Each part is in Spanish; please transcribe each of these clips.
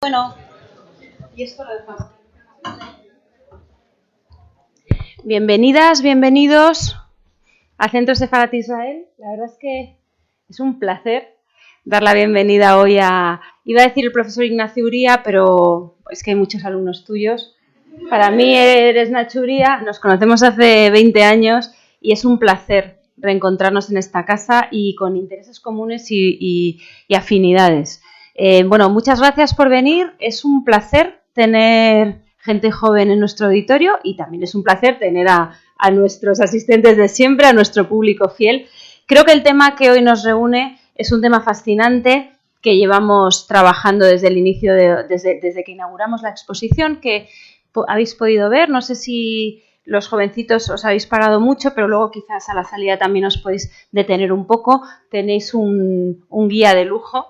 Bueno, y esto lo dejamos. Bienvenidas, bienvenidos al Centro Sefarat Israel. La verdad es que es un placer dar la bienvenida hoy iba a decir el profesor Ignacio Uría, pero es que hay muchos alumnos tuyos. Para mí eres Nacho Uría, nos conocemos hace 20 años y es un placer reencontrarnos en esta casa y con intereses comunes y afinidades. Bueno, muchas gracias por venir. Es un placer tener gente joven en nuestro auditorio y también es un placer tener a nuestros asistentes de siempre, a nuestro público fiel. Creo que el tema que hoy nos reúne es un tema fascinante que llevamos trabajando desde el inicio, desde que inauguramos la exposición, que habéis podido ver. No sé si los jovencitos os habéis parado mucho, pero luego quizás a la salida también os podéis detener un poco. Tenéis un guía de lujo.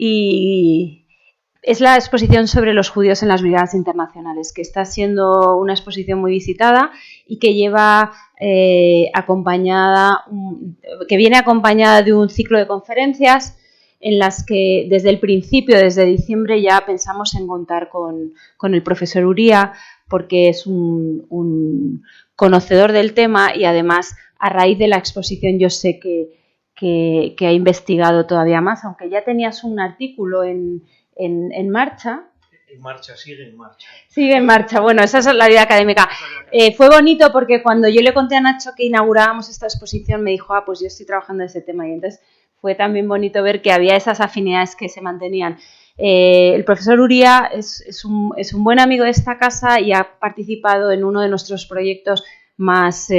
Y es la exposición sobre los judíos en las brigadas internacionales, que está siendo una exposición muy visitada y que lleva que viene acompañada de un ciclo de conferencias en las que desde el principio, desde diciembre, ya pensamos en contar con el profesor Uría, porque es un conocedor del tema y además a raíz de la exposición yo sé que ha investigado todavía más, aunque ya tenías un artículo en marcha. En marcha, sigue en marcha. Sigue en marcha, bueno, esa es la vida académica. Fue bonito porque cuando yo le conté a Nacho que inaugurábamos esta exposición, me dijo, pues yo estoy trabajando en ese tema, y entonces fue también bonito ver que había esas afinidades que se mantenían. El profesor Uría es un buen amigo de esta casa y ha participado en uno de nuestros proyectos más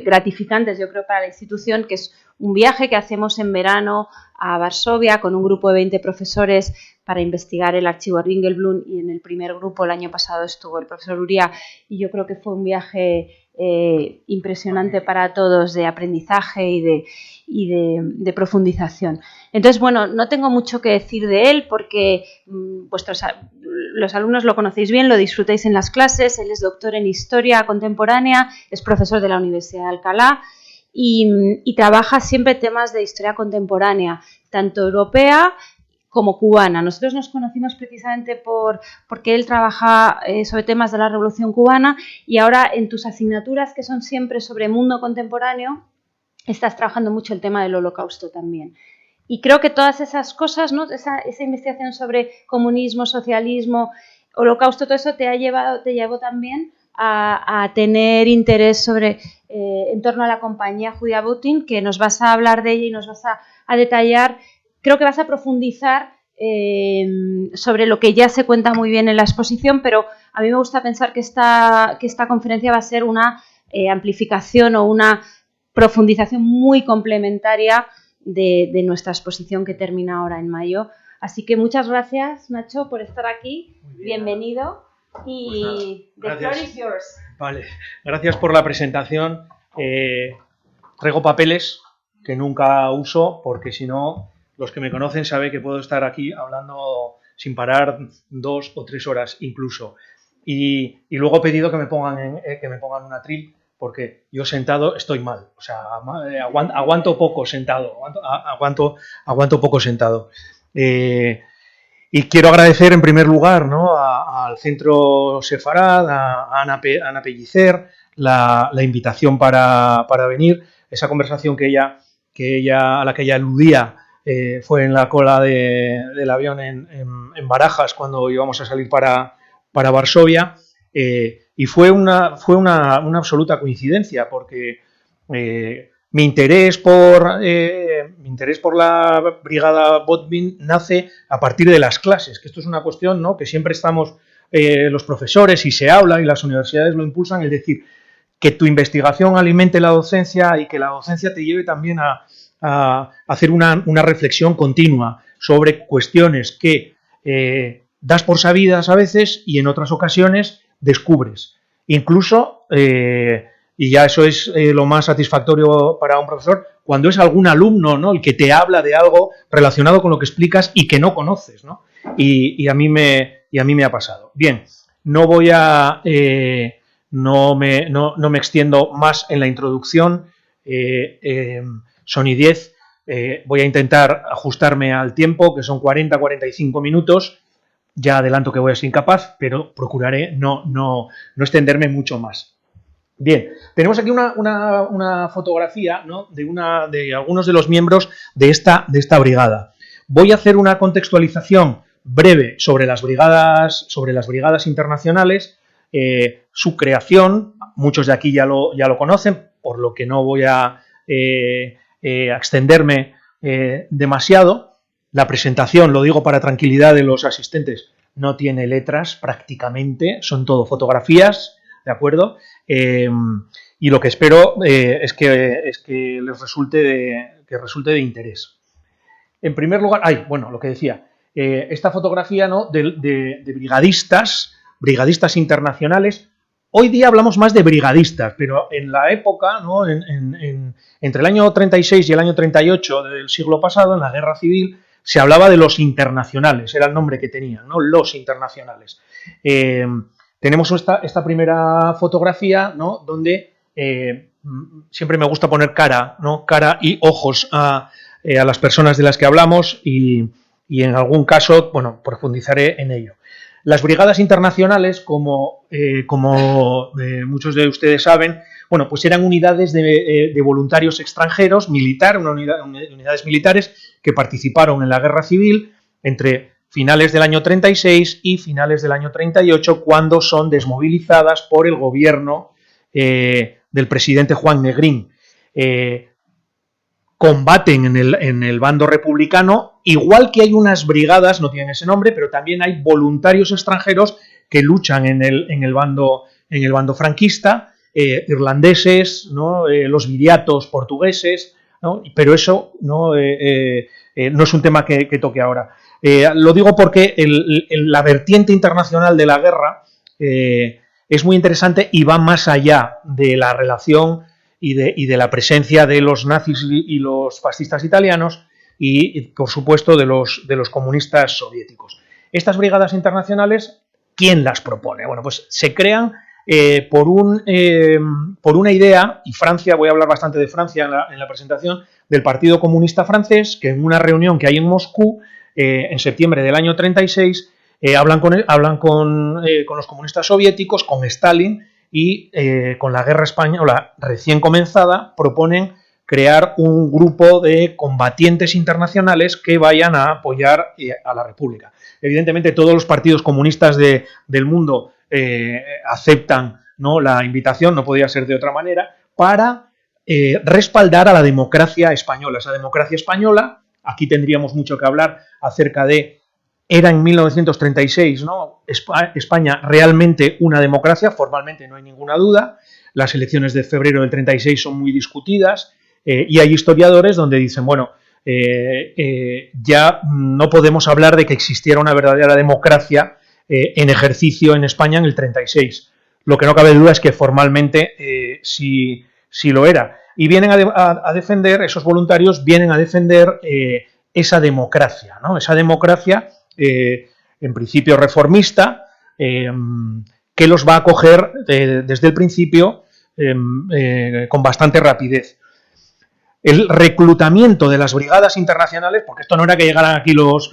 gratificantes, yo creo, para la institución, que es un viaje que hacemos en verano a Varsovia con un grupo de 20 profesores para investigar el archivo Ringelblum, y en el primer grupo el año pasado estuvo el profesor Uría y yo creo que fue un viaje impresionante para todos, de aprendizaje y de profundización. Entonces, bueno, no tengo mucho que decir de él porque los alumnos lo conocéis bien, lo disfrutáis en las clases. Él es doctor en Historia Contemporánea, es profesor de la Universidad de Alcalá y trabaja siempre temas de historia contemporánea, tanto europea como cubana. Nosotros nos conocimos precisamente porque él trabaja sobre temas de la Revolución Cubana, y ahora en tus asignaturas, que son siempre sobre mundo contemporáneo, estás trabajando mucho el tema del Holocausto también. Y creo que todas esas cosas, ¿no? esa investigación sobre comunismo, socialismo, Holocausto, todo eso te llevó también a tener interés en torno a la compañía judía Butin, que nos vas a hablar de ella y nos vas a detallar. Creo que vas a profundizar sobre lo que ya se cuenta muy bien en la exposición, pero a mí me gusta pensar que esta conferencia va a ser una amplificación o una profundización muy complementaria de nuestra exposición que termina ahora en mayo. Así que muchas gracias, Nacho, por estar aquí. Bienvenido. Y pues the floor is yours. Vale, gracias por la presentación. Traigo papeles que nunca uso porque si no, los que me conocen saben que puedo estar aquí hablando sin parar 2 o 3 horas incluso. Y luego he pedido que me pongan un atril, porque yo sentado estoy mal, o sea, aguanto poco sentado, aguanto poco sentado. Y quiero agradecer en primer lugar, ¿no?, al Centro Sefarat, a Ana Pellicer, la invitación para venir. Esa conversación a la que ella aludía fue en la cola del avión en Barajas, cuando íbamos a salir para Varsovia. Y fue una absoluta coincidencia, porque mi interés por la brigada Botvin nace a partir de las clases, que esto es una cuestión, ¿no?, que siempre estamos los profesores y se habla y las universidades lo impulsan, es decir, que tu investigación alimente la docencia y que la docencia te lleve también a hacer una reflexión continua sobre cuestiones que das por sabidas a veces y en otras ocasiones descubres. Incluso, y ya eso es lo más satisfactorio para un profesor, cuando es algún alumno, ¿no?, el que te habla de algo relacionado con lo que explicas y que no conoces, ¿no? Y a mí me ha pasado. Bien, no me extiendo más en la introducción. Son y 10. voy a intentar ajustarme al tiempo, que son 40-45 minutos. Ya adelanto que voy a ser incapaz, pero procuraré no extenderme mucho más. Bien, tenemos aquí una fotografía, ¿no?, de algunos de los miembros de esta brigada. Voy a hacer una contextualización breve sobre las brigadas internacionales, su creación. Muchos de aquí ya lo conocen, por lo que no voy a extenderme demasiado. La presentación, lo digo para tranquilidad de los asistentes, no tiene letras prácticamente, son todo fotografías, ¿de acuerdo? Y lo que espero es que les resulte de interés. En primer lugar, lo que decía, esta fotografía, ¿no?, de brigadistas internacionales. Hoy día hablamos más de brigadistas, pero en la época, ¿no?, entre el año 36 y el año 38 del siglo pasado, en la Guerra Civil, se hablaba de los internacionales, era el nombre que tenían, ¿no?, los internacionales. Tenemos esta primera fotografía, ¿no?, donde siempre me gusta poner cara, ¿no?, cara y ojos a las personas de las que hablamos y en algún caso, bueno, profundizaré en ello. Las brigadas internacionales, como muchos de ustedes saben, bueno, pues eran unidades de voluntarios extranjeros, unidades militares que participaron en la Guerra Civil entre finales del año 36 y finales del año 38, cuando son desmovilizadas por el gobierno del presidente Juan Negrín. Combaten en el bando republicano, igual que hay unas brigadas, no tienen ese nombre, pero también hay voluntarios extranjeros que luchan en el bando franquista, irlandeses, ¿no?, los viriatos portugueses, ¿no?, pero eso no es un tema que toque ahora. Lo digo porque la vertiente internacional de la guerra es muy interesante y va más allá de la relación y de la presencia de los nazis y los fascistas italianos y por supuesto, de los comunistas soviéticos. Estas brigadas internacionales, ¿quién las propone? Bueno, pues se crean por una idea, y Francia, voy a hablar bastante de Francia en la presentación, del Partido Comunista Francés, que en una reunión que hay en Moscú, en septiembre del año 36, hablan con los comunistas soviéticos, con Stalin, y con la guerra española recién comenzada, proponen crear un grupo de combatientes internacionales que vayan a apoyar a la República. Evidentemente, todos los partidos comunistas del mundo aceptan, ¿no?, la invitación, no podía ser de otra manera, para respaldar a la democracia española. Esa democracia española, aquí tendríamos mucho que hablar acerca de... Era en 1936, ¿no?, España realmente una democracia, formalmente no hay ninguna duda. Las elecciones de febrero del 36 son muy discutidas y hay historiadores donde dicen, bueno, ya no podemos hablar de que existiera una verdadera democracia en ejercicio en España en el 36. Lo que no cabe duda es que formalmente sí lo era. Y vienen a defender, esos voluntarios vienen a defender esa democracia, ¿no?, esa democracia en principio reformista, que los va a acoger desde el principio con bastante rapidez. El reclutamiento de las brigadas internacionales, porque esto no era que llegaran aquí los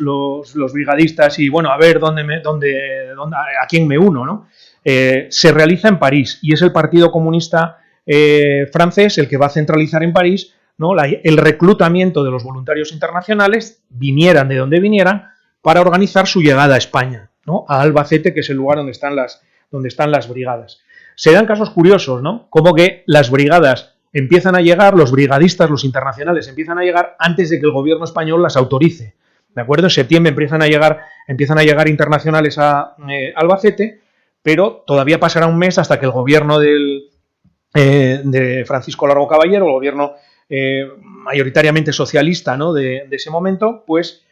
brigadistas y, bueno, a ver a quién me uno, ¿no? Se realiza en París y es el Partido Comunista francés el que va a centralizar en París, ¿no?, el reclutamiento de los voluntarios internacionales, vinieran de donde vinieran, para organizar su llegada a España, ¿no?, a Albacete, que es el lugar donde están las brigadas. Se dan casos curiosos, ¿no?, como que las brigadas empiezan a llegar, los brigadistas, los internacionales empiezan a llegar antes de que el gobierno español las autorice, ¿de acuerdo? En septiembre empiezan a llegar internacionales a Albacete, pero todavía pasará un mes hasta que el gobierno de Francisco Largo Caballero, el gobierno mayoritariamente socialista, ¿no?, de ese momento, pues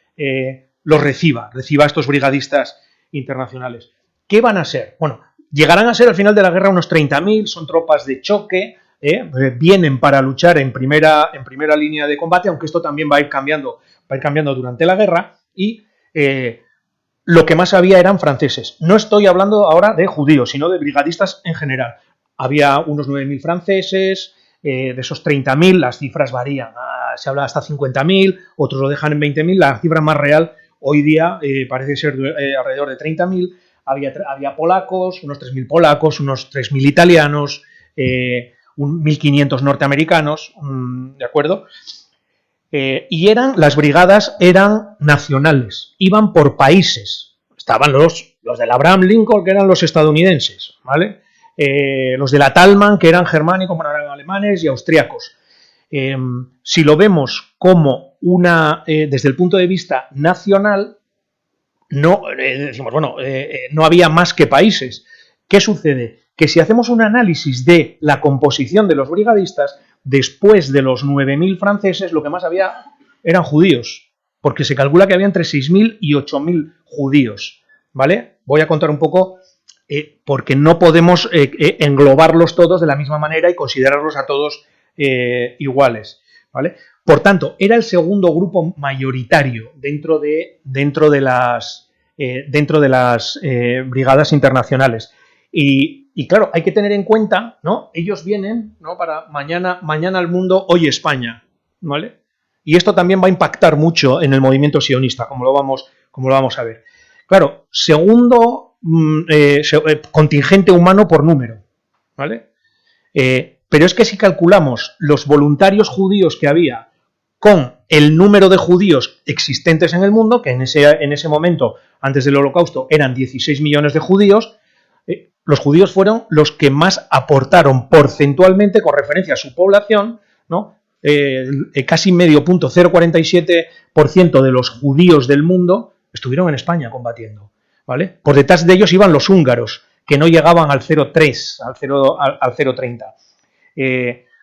los reciba a estos brigadistas internacionales. ¿Qué van a ser? Bueno, llegarán a ser al final de la guerra unos 30.000, son tropas de choque, vienen para luchar en primera línea de combate, aunque esto también va a ir cambiando durante la guerra, y lo que más había eran franceses. No estoy hablando ahora de judíos, sino de brigadistas en general. Había unos 9.000 franceses, de esos 30.000 las cifras varían, se habla hasta 50.000, otros lo dejan en 20.000, la cifra más real hoy día parece ser alrededor de 30.000. Había polacos, unos 3.000 polacos, unos 3.000 italianos, 1.500 norteamericanos, ¿de acuerdo? Y las brigadas eran nacionales, iban por países. Estaban los del Abraham Lincoln, que eran los estadounidenses, ¿vale? Los de la Talman, que eran germánicos, bueno, eran alemanes y austriacos. Si lo vemos como desde el punto de vista nacional, no decimos, bueno, no había más que países. ¿Qué sucede? Que si hacemos un análisis de la composición de los brigadistas, después de los 9.000 franceses, lo que más había eran judíos, porque se calcula que había entre 6.000 y 8.000 judíos, ¿vale? Voy a contar un poco, porque no podemos englobarlos todos de la misma manera y considerarlos a todos iguales, ¿vale? Por tanto, era el segundo grupo mayoritario dentro de las brigadas internacionales. Y claro, hay que tener en cuenta, ¿no? Ellos vienen, ¿no? Para mañana al mundo, hoy España, ¿vale? Y esto también va a impactar mucho en el movimiento sionista, como lo vamos a ver. Claro, segundo contingente humano por número, ¿vale? Pero es que si calculamos los voluntarios judíos que había con el número de judíos existentes en el mundo, que en ese momento, antes del Holocausto, eran 16 millones de judíos, los judíos fueron los que más aportaron porcentualmente con referencia a su población, ¿no? Casi medio punto, 0,47% de los judíos del mundo estuvieron en España combatiendo, ¿vale? Por detrás de ellos iban los húngaros, que no llegaban al 0,3, al 0,30.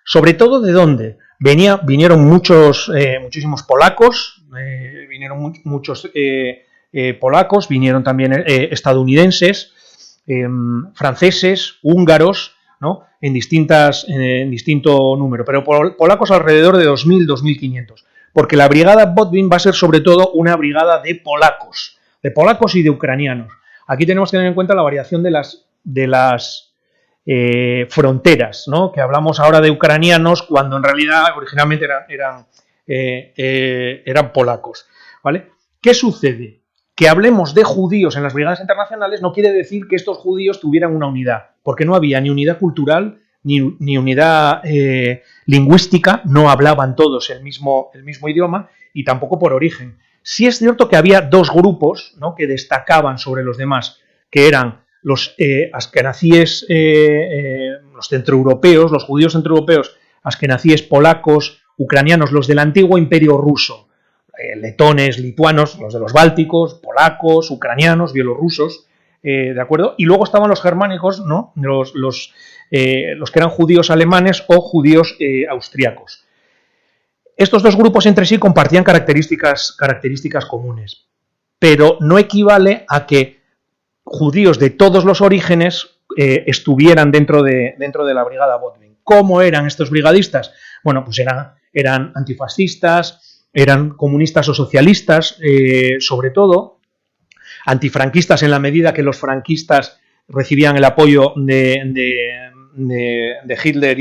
Sobre todo, ¿de dónde? Vinieron muchísimos polacos, vinieron también estadounidenses, franceses, húngaros, ¿no? En distinto número, pero polacos alrededor de 2.000, 2.500, porque la brigada Botwin va a ser sobre todo una brigada de polacos y de ucranianos. Aquí tenemos que tener en cuenta la variación de las fronteras, ¿no? Que hablamos ahora de ucranianos cuando en realidad originalmente eran polacos, ¿vale? ¿Qué sucede? Que hablemos de judíos en las brigadas internacionales no quiere decir que estos judíos tuvieran una unidad, porque no había ni unidad cultural ni unidad lingüística, no hablaban todos el mismo idioma y tampoco por origen. Sí es cierto que había dos grupos, ¿no? Que destacaban sobre los demás, que eran los askenazíes, los centroeuropeos, los judíos centroeuropeos, askenazíes polacos, ucranianos, los del antiguo imperio ruso, letones, lituanos, los de los bálticos, polacos, ucranianos, bielorrusos, ¿de acuerdo? Y luego estaban los germánicos, ¿no? Los que eran judíos alemanes o judíos austriacos. Estos dos grupos entre sí compartían características comunes, pero no equivale a que judíos de todos los orígenes estuvieran dentro de la brigada Botwin. ¿Cómo eran estos brigadistas? Bueno, pues eran antifascistas, eran comunistas o socialistas, sobre todo, antifranquistas en la medida que los franquistas recibían el apoyo de Hitler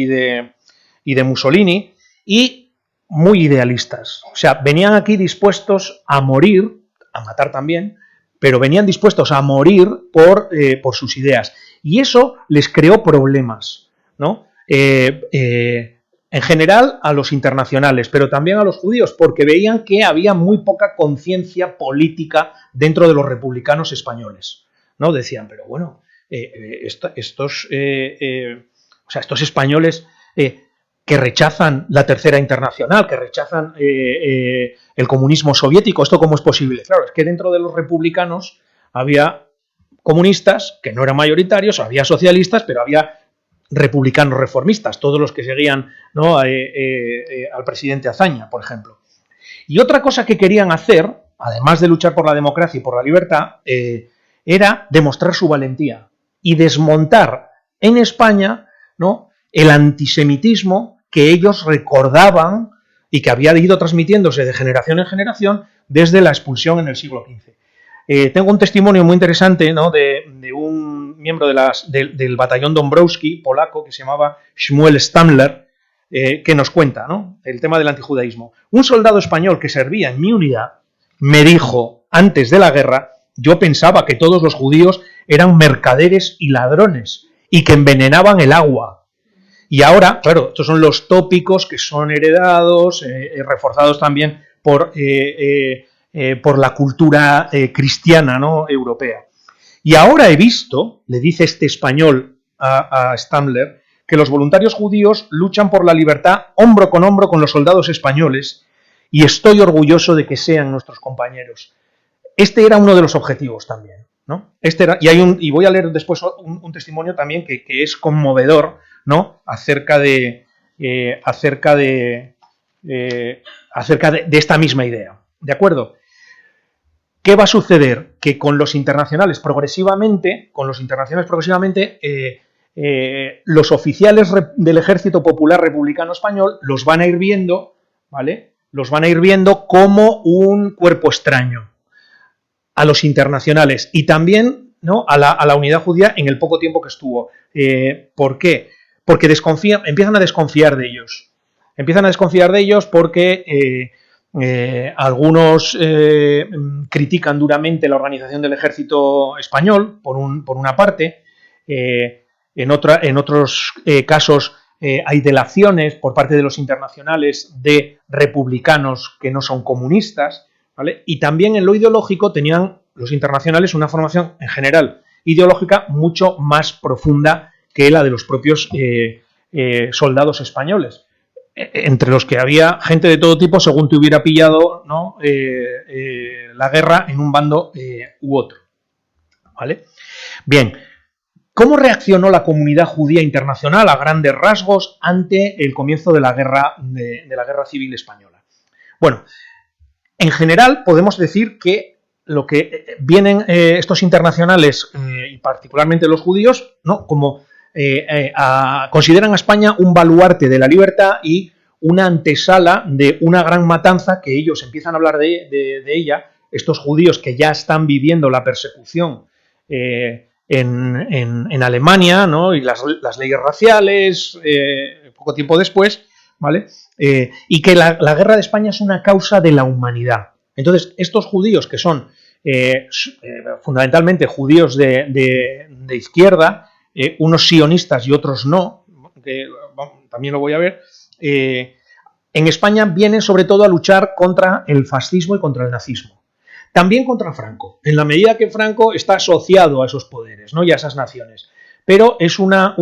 y de Mussolini, y muy idealistas. O sea, venían aquí dispuestos a morir, a matar también, pero venían dispuestos a morir por sus ideas. Y eso les creó problemas, ¿no? En general a los internacionales, pero también a los judíos, porque veían que había muy poca conciencia política dentro de los republicanos españoles, ¿no? Decían, pero bueno, estos españoles que rechazan la Tercera Internacional, que rechazan el comunismo soviético, ¿esto cómo es posible? Claro, es que dentro de los republicanos había comunistas, que no eran mayoritarios, había socialistas, pero había republicanos reformistas, todos los que seguían, ¿no? Al presidente Azaña, por ejemplo. Y otra cosa que querían hacer, además de luchar por la democracia y por la libertad, era demostrar su valentía y desmontar en España, ¿no? El antisemitismo que ellos recordaban y que había ido transmitiéndose de generación en generación desde la expulsión en el siglo XV. Tengo un testimonio muy interesante, ¿no? de un miembro del batallón Dąbrowski polaco que se llamaba Shmuel Stamler, que nos cuenta, ¿no? El tema del antijudaísmo. Un soldado español que servía en mi unidad me dijo, antes de la guerra, yo pensaba que todos los judíos eran mercaderes y ladrones y que envenenaban el agua. Y ahora, claro, estos son los tópicos que son heredados, reforzados también por la cultura cristiana, ¿no? Europea. Y ahora he visto, le dice este español a Stammler, que los voluntarios judíos luchan por la libertad hombro con los soldados españoles y estoy orgulloso de que sean nuestros compañeros. Este era uno de los objetivos también, ¿no? Y voy a leer después un testimonio también que es conmovedor, ¿no? Acerca de esta misma idea, ¿de acuerdo? ¿Qué va a suceder? Que con los internacionales progresivamente, los oficiales del Ejército Popular Republicano Español los van a ir viendo, ¿vale? Los van a ir viendo como un cuerpo extraño a los internacionales y también, ¿no? a la unidad judía en el poco tiempo que estuvo. ¿Por qué? Porque empiezan a desconfiar de ellos. Empiezan a desconfiar de ellos porque algunos critican duramente la organización del ejército español, por una parte. En otros casos hay delaciones por parte de los internacionales de republicanos que no son comunistas, ¿vale? Y también en lo ideológico tenían los internacionales una formación en general ideológica mucho más profunda que la de los propios soldados españoles, entre los que había gente de todo tipo según te hubiera pillado, ¿no? La guerra en un bando u otro, ¿vale? Bien, ¿cómo reaccionó la comunidad judía internacional a grandes rasgos ante el comienzo de la guerra civil española? Bueno, en general podemos decir que lo que vienen estos internacionales y particularmente los judíos, ¿no? Como consideran a España un baluarte de la libertad y una antesala de una gran matanza que ellos empiezan a hablar de ella, estos judíos que ya están viviendo la persecución en Alemania, ¿no? Y las leyes raciales poco tiempo después, ¿vale? Y que la guerra de España es una causa de la humanidad. Entonces, estos judíos que son fundamentalmente judíos de izquierda, unos sionistas y otros no, que también lo voy a ver, en España vienen sobre todo a luchar contra el fascismo y contra el nazismo. También contra Franco, en la medida que Franco está asociado a esos poderes, ¿no? Y a esas naciones. Pero es una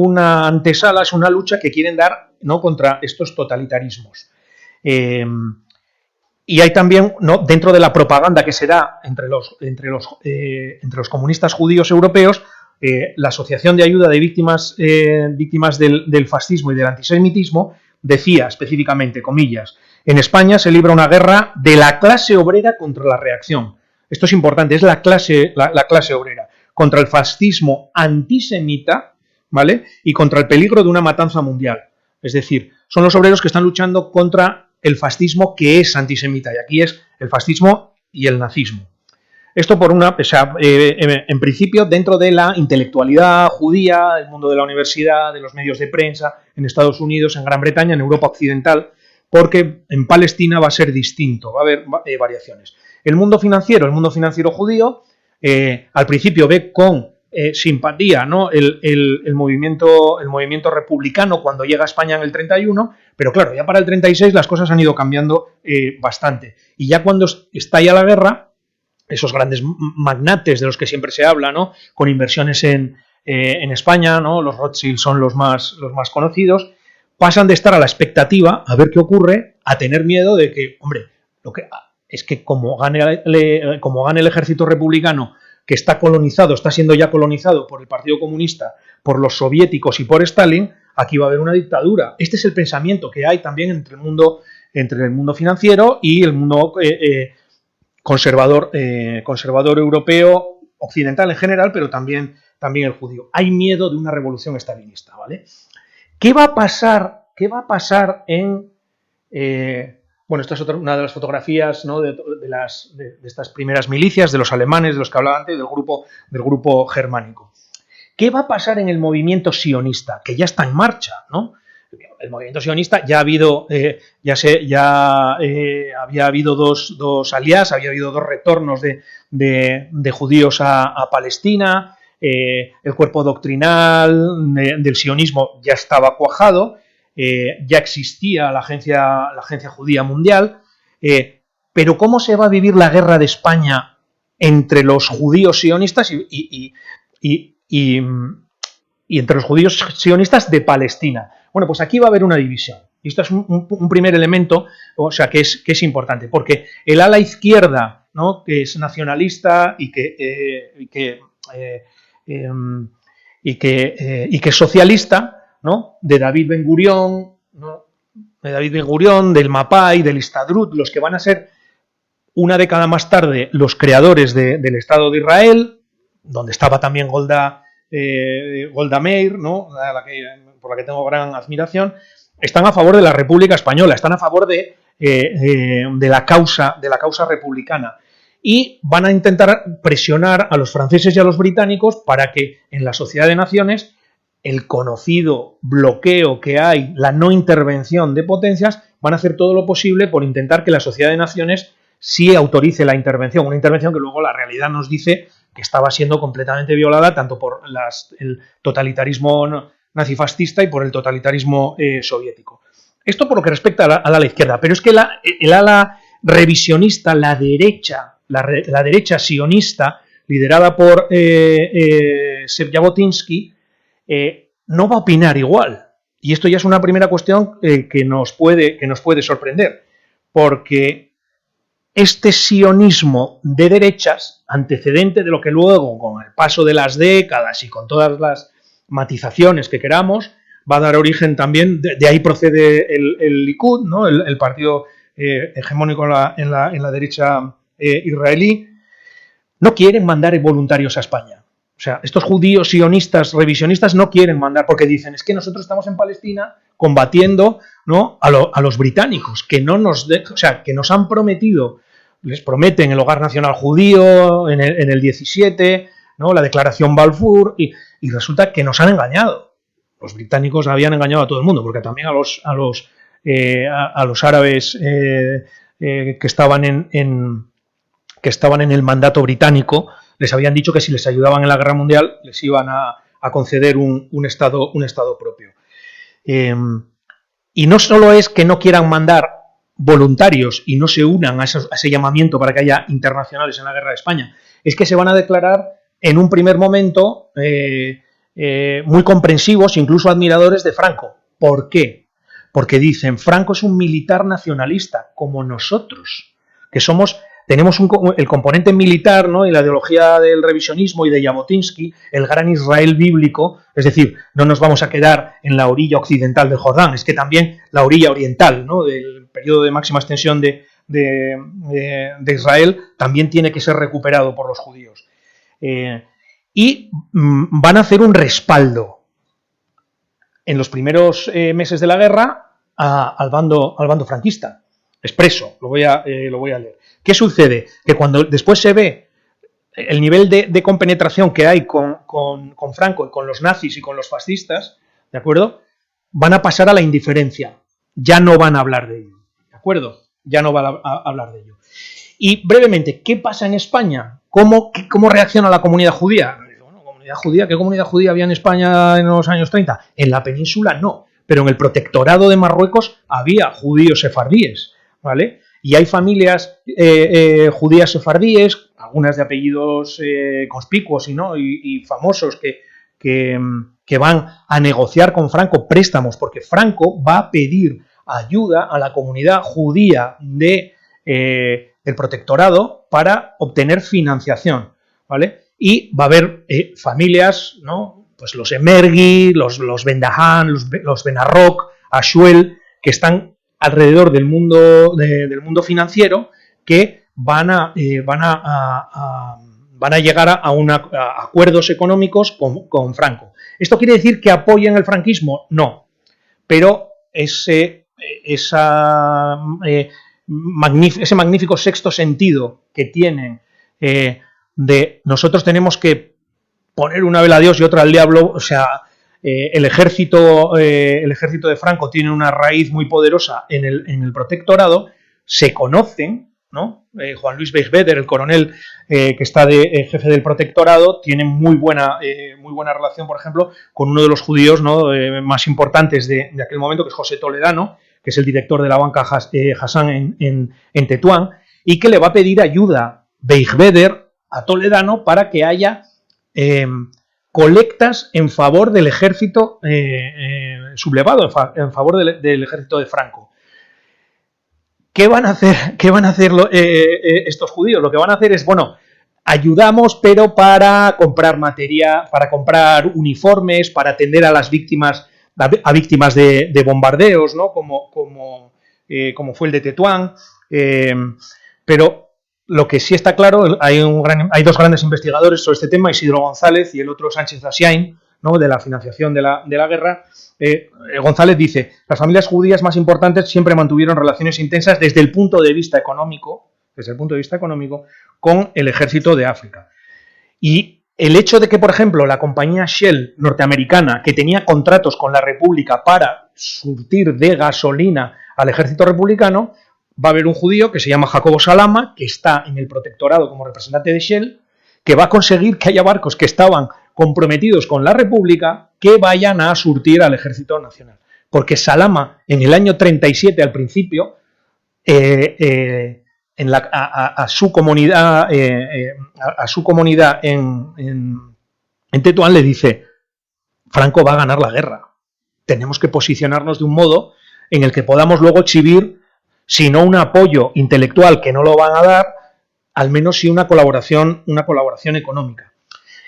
antesala, es una lucha que quieren dar, ¿no? Contra estos totalitarismos. Y hay también, ¿no? Dentro de la propaganda que se da entre los comunistas judíos europeos, la Asociación de Ayuda de Víctimas del Fascismo y del Antisemitismo decía específicamente, comillas, en España se libra una guerra de la clase obrera contra la reacción. Esto es importante, es la clase obrera, contra el fascismo antisemita, ¿vale? Y contra el peligro de una matanza mundial. Es decir, son los obreros que están luchando contra el fascismo que es antisemita, y aquí es el fascismo y el nazismo. Esto en principio dentro de la intelectualidad judía, el mundo de la universidad, de los medios de prensa, en Estados Unidos, en Gran Bretaña, en Europa occidental, porque en Palestina va a ser distinto, va a haber variaciones. El mundo financiero judío, al principio ve con simpatía, ¿no? el movimiento republicano cuando llega a España en el 31, pero claro, ya para el 36 las cosas han ido cambiando bastante. Y ya cuando estalla la guerra, esos grandes magnates de los que siempre se habla, ¿no? Con inversiones en España, ¿no? Los Rothschild son los más conocidos, pasan de estar a la expectativa a ver qué ocurre, a tener miedo de que, hombre, es que como gane el ejército republicano, que está siendo ya colonizado por el Partido Comunista, por los soviéticos y por Stalin, aquí va a haber una dictadura. Este es el pensamiento que hay también entre el mundo financiero y el mundo conservador europeo, occidental en general, pero también el judío. Hay miedo de una revolución stalinista, ¿vale? ¿Qué va a pasar en... bueno, esta es una de las fotografías, ¿no? de estas primeras milicias, de los alemanes, de los que hablaba antes, del grupo germánico. ¿Qué va a pasar en el movimiento sionista? Que ya está en marcha, ¿no? El movimiento sionista ya ha habido, había habido dos aliás, había habido 2 retornos de judíos a Palestina, el cuerpo doctrinal del sionismo ya estaba cuajado, ya existía la agencia judía mundial, pero ¿cómo se va a vivir la guerra de España entre los judíos sionistas y entre los judíos sionistas de Palestina? Bueno, pues aquí va a haber una división. Y esto es un primer elemento, o sea, que es importante, porque el ala izquierda, ¿no?, que es nacionalista y que es socialista, ¿no?, de David Ben Gurión, ¿no?, del Mapai, del Histadrut, los que van a ser una década más tarde los creadores del Estado de Israel, donde estaba también Golda Meir, ¿no?, por la que tengo gran admiración, están a favor de la República Española, están a favor de la causa republicana, y van a intentar presionar a los franceses y a los británicos para que en la Sociedad de Naciones el conocido bloqueo que hay, la no intervención de potencias, van a hacer todo lo posible por intentar que la Sociedad de Naciones sí autorice la intervención, una intervención que luego la realidad nos dice que estaba siendo completamente violada tanto por el totalitarismo nazifascista y por el totalitarismo soviético. Esto por lo que respecta al ala izquierda, pero es que el ala revisionista, la derecha sionista, liderada por Zev Jabotinsky, no va a opinar igual. Y esto ya es una primera cuestión que nos puede sorprender, porque este sionismo de derechas, antecedente de lo que luego, con el paso de las décadas y con todas las matizaciones que queramos, va a dar origen también, de ahí procede el Likud, ¿no?, el partido hegemónico en la derecha israelí, no quieren mandar voluntarios a España. O sea, estos judíos sionistas, revisionistas, no quieren mandar, porque dicen, es que nosotros estamos en Palestina combatiendo, ¿no?, a los británicos, que no nos que nos han prometido, les prometen el Hogar Nacional Judío en el 17, ¿no?, la Declaración Balfour, y resulta que nos han engañado. Los británicos habían engañado a todo el mundo, porque también a los árabes que estaban en el mandato británico les habían dicho que si les ayudaban en la Guerra Mundial les iban a conceder un estado propio. Y no solo es que no quieran mandar voluntarios y no se unan a ese llamamiento para que haya internacionales en la guerra de España, es que se van a declarar en un primer momento muy comprensivos, incluso admiradores de Franco. ¿Por qué? Porque dicen, Franco es un militar nacionalista, como nosotros, que tenemos el componente militar, ¿no?, y la ideología del revisionismo y de Jabotinsky, el gran Israel bíblico, es decir, no nos vamos a quedar en la orilla occidental del Jordán, es que también la orilla oriental, ¿no?, del periodo de máxima extensión de Israel, también tiene que ser recuperado por los judíos. Y van a hacer un respaldo en los primeros meses de la guerra al bando franquista, expreso, lo voy a leer. ¿Qué sucede? Que cuando después se ve el nivel de compenetración que hay con Franco y con los nazis y con los fascistas, ¿de acuerdo?, van a pasar a la indiferencia. Ya no van a hablar de ello, ¿de acuerdo? Ya no van a hablar de ello. Y brevemente, ¿qué pasa en España? ¿Cómo reacciona la comunidad judía? ¿Qué comunidad judía había en España en los años 30? En la península no, pero en el protectorado de Marruecos había judíos sefardíes, ¿vale? Y hay familias judías sefardíes, algunas de apellidos conspicuos y famosos que van a negociar con Franco préstamos, porque Franco va a pedir ayuda a la comunidad judía del protectorado para obtener financiación, ¿vale? Y va a haber familias, ¿no?, pues los Emergui, los Bendahan, los Benarroc, Ashuel, que están alrededor del mundo financiero, que van a llegar a acuerdos económicos con Franco. ¿Esto quiere decir que apoyen el franquismo? No, pero ese magnífico sexto sentido que tienen de nosotros tenemos que poner una vela a Dios y otra al diablo, o sea, el ejército de Franco tiene una raíz muy poderosa en el protectorado, se conocen, ¿no? Juan Luis Beigbeder, el coronel que está de jefe del protectorado, tiene muy buena relación, por ejemplo, con uno de los judíos, ¿no? Más importantes de aquel momento, que es José Toledano, que es el director de la banca Hassan en Tetuán, y que le va a pedir ayuda Beigbeder a Toledano para que haya colectas en favor del ejército sublevado, en favor del ejército de Franco. ¿Qué van a hacer estos judíos? Lo que van a hacer es, bueno, ayudamos, pero para comprar materia, para comprar uniformes, para atender a las víctimas, de bombardeos, ¿no? Como fue el de Tetuán. Pero lo que sí está claro, hay dos grandes investigadores sobre este tema, Isidro González y el otro Sánchez Daciain, ¿no? De la financiación de la guerra. González dice: las familias judías más importantes siempre mantuvieron relaciones intensas desde el punto de vista económico, con el ejército de África. Y el hecho de que, por ejemplo, la compañía Shell norteamericana, que tenía contratos con la República para surtir de gasolina al ejército republicano, va a haber un judío que se llama Jacobo Salama, que está en el protectorado como representante de Shell, que va a conseguir que haya barcos que estaban comprometidos con la República que vayan a surtir al ejército nacional. Porque Salama, en el año 37, al principio, a su comunidad en Tetuán le dice: Franco va a ganar la guerra. Tenemos que posicionarnos de un modo en el que podamos luego exhibir, si no un apoyo intelectual, que no lo van a dar, al menos sí una colaboración económica.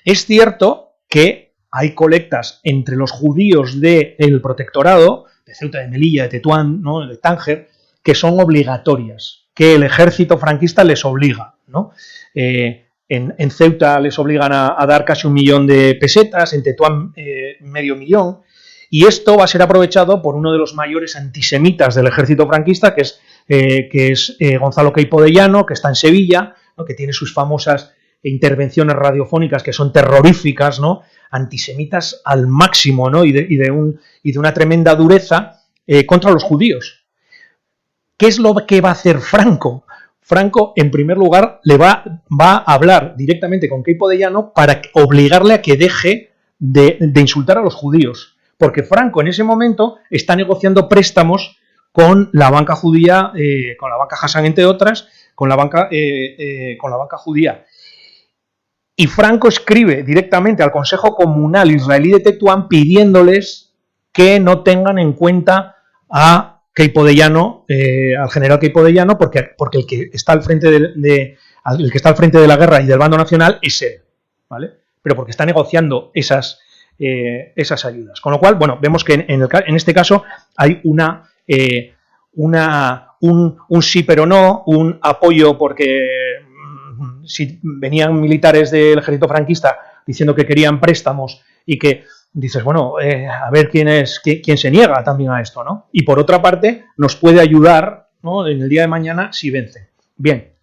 Es cierto que hay colectas entre los judíos del protectorado, de Ceuta, de Melilla, de Tetuán, ¿no? De Tánger, que son obligatorias, que el ejército franquista les obliga, ¿no? En Ceuta les obligan a dar casi 1 millón de pesetas, en Tetuán medio millón, y esto va a ser aprovechado por uno de los mayores antisemitas del ejército franquista, que es Gonzalo Queipo de Llano, que está en Sevilla, ¿no? Que tiene sus famosas intervenciones radiofónicas que son terroríficas, ¿no? Antisemitas al máximo, ¿no? y de una tremenda dureza contra los judíos. ¿Qué es lo que va a hacer Franco? Franco, en primer lugar, le va a hablar directamente con Queipo de Llano para obligarle a que deje de insultar a los judíos, porque Franco en ese momento está negociando préstamos con la banca judía, con la banca Hassan, entre otras, con la banca judía. Y Franco escribe directamente al Consejo Comunal Israelí de Tetuán pidiéndoles que no tengan en cuenta a Queipo de Llano, al general Queipo de Llano, porque el que está al frente de la guerra y del bando nacional es él, ¿vale? Pero porque está negociando esas ayudas. Con lo cual, bueno, vemos que en este caso hay un sí pero no, un apoyo porque si venían militares del ejército franquista diciendo que querían préstamos y que dices, bueno, a ver quién se niega también a esto, ¿no? Y por otra parte, nos puede ayudar, ¿no? En el día de mañana si vence. Bien,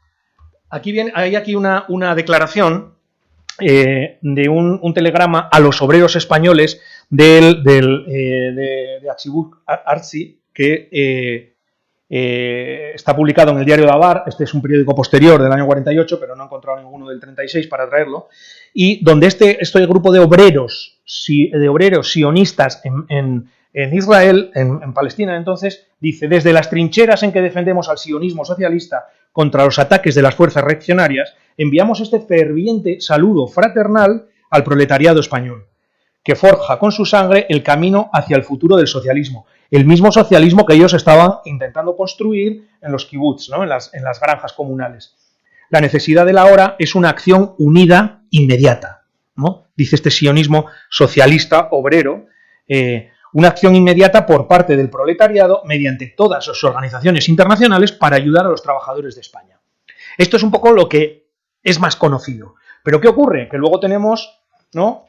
hay aquí una declaración de un telegrama a los obreros españoles de Archibald Arzi, que está publicado en el diario Dabar. Este es un periódico posterior del año 48, pero no he encontrado ninguno del 36 para traerlo, y donde este grupo de obreros sionistas en Israel, en Palestina entonces, dice: desde las trincheras en que defendemos al sionismo socialista contra los ataques de las fuerzas reaccionarias, enviamos este ferviente saludo fraternal al proletariado español, que forja con su sangre el camino hacia el futuro del socialismo, el mismo socialismo que ellos estaban intentando construir en los kibbutz, ¿no? en las granjas comunales. La necesidad de la hora es una acción unida inmediata, ¿no? Dice este sionismo socialista obrero, una acción inmediata por parte del proletariado mediante todas sus organizaciones internacionales para ayudar a los trabajadores de España. Esto es un poco lo que es más conocido. Pero ¿qué ocurre? Que luego tenemos, ¿no?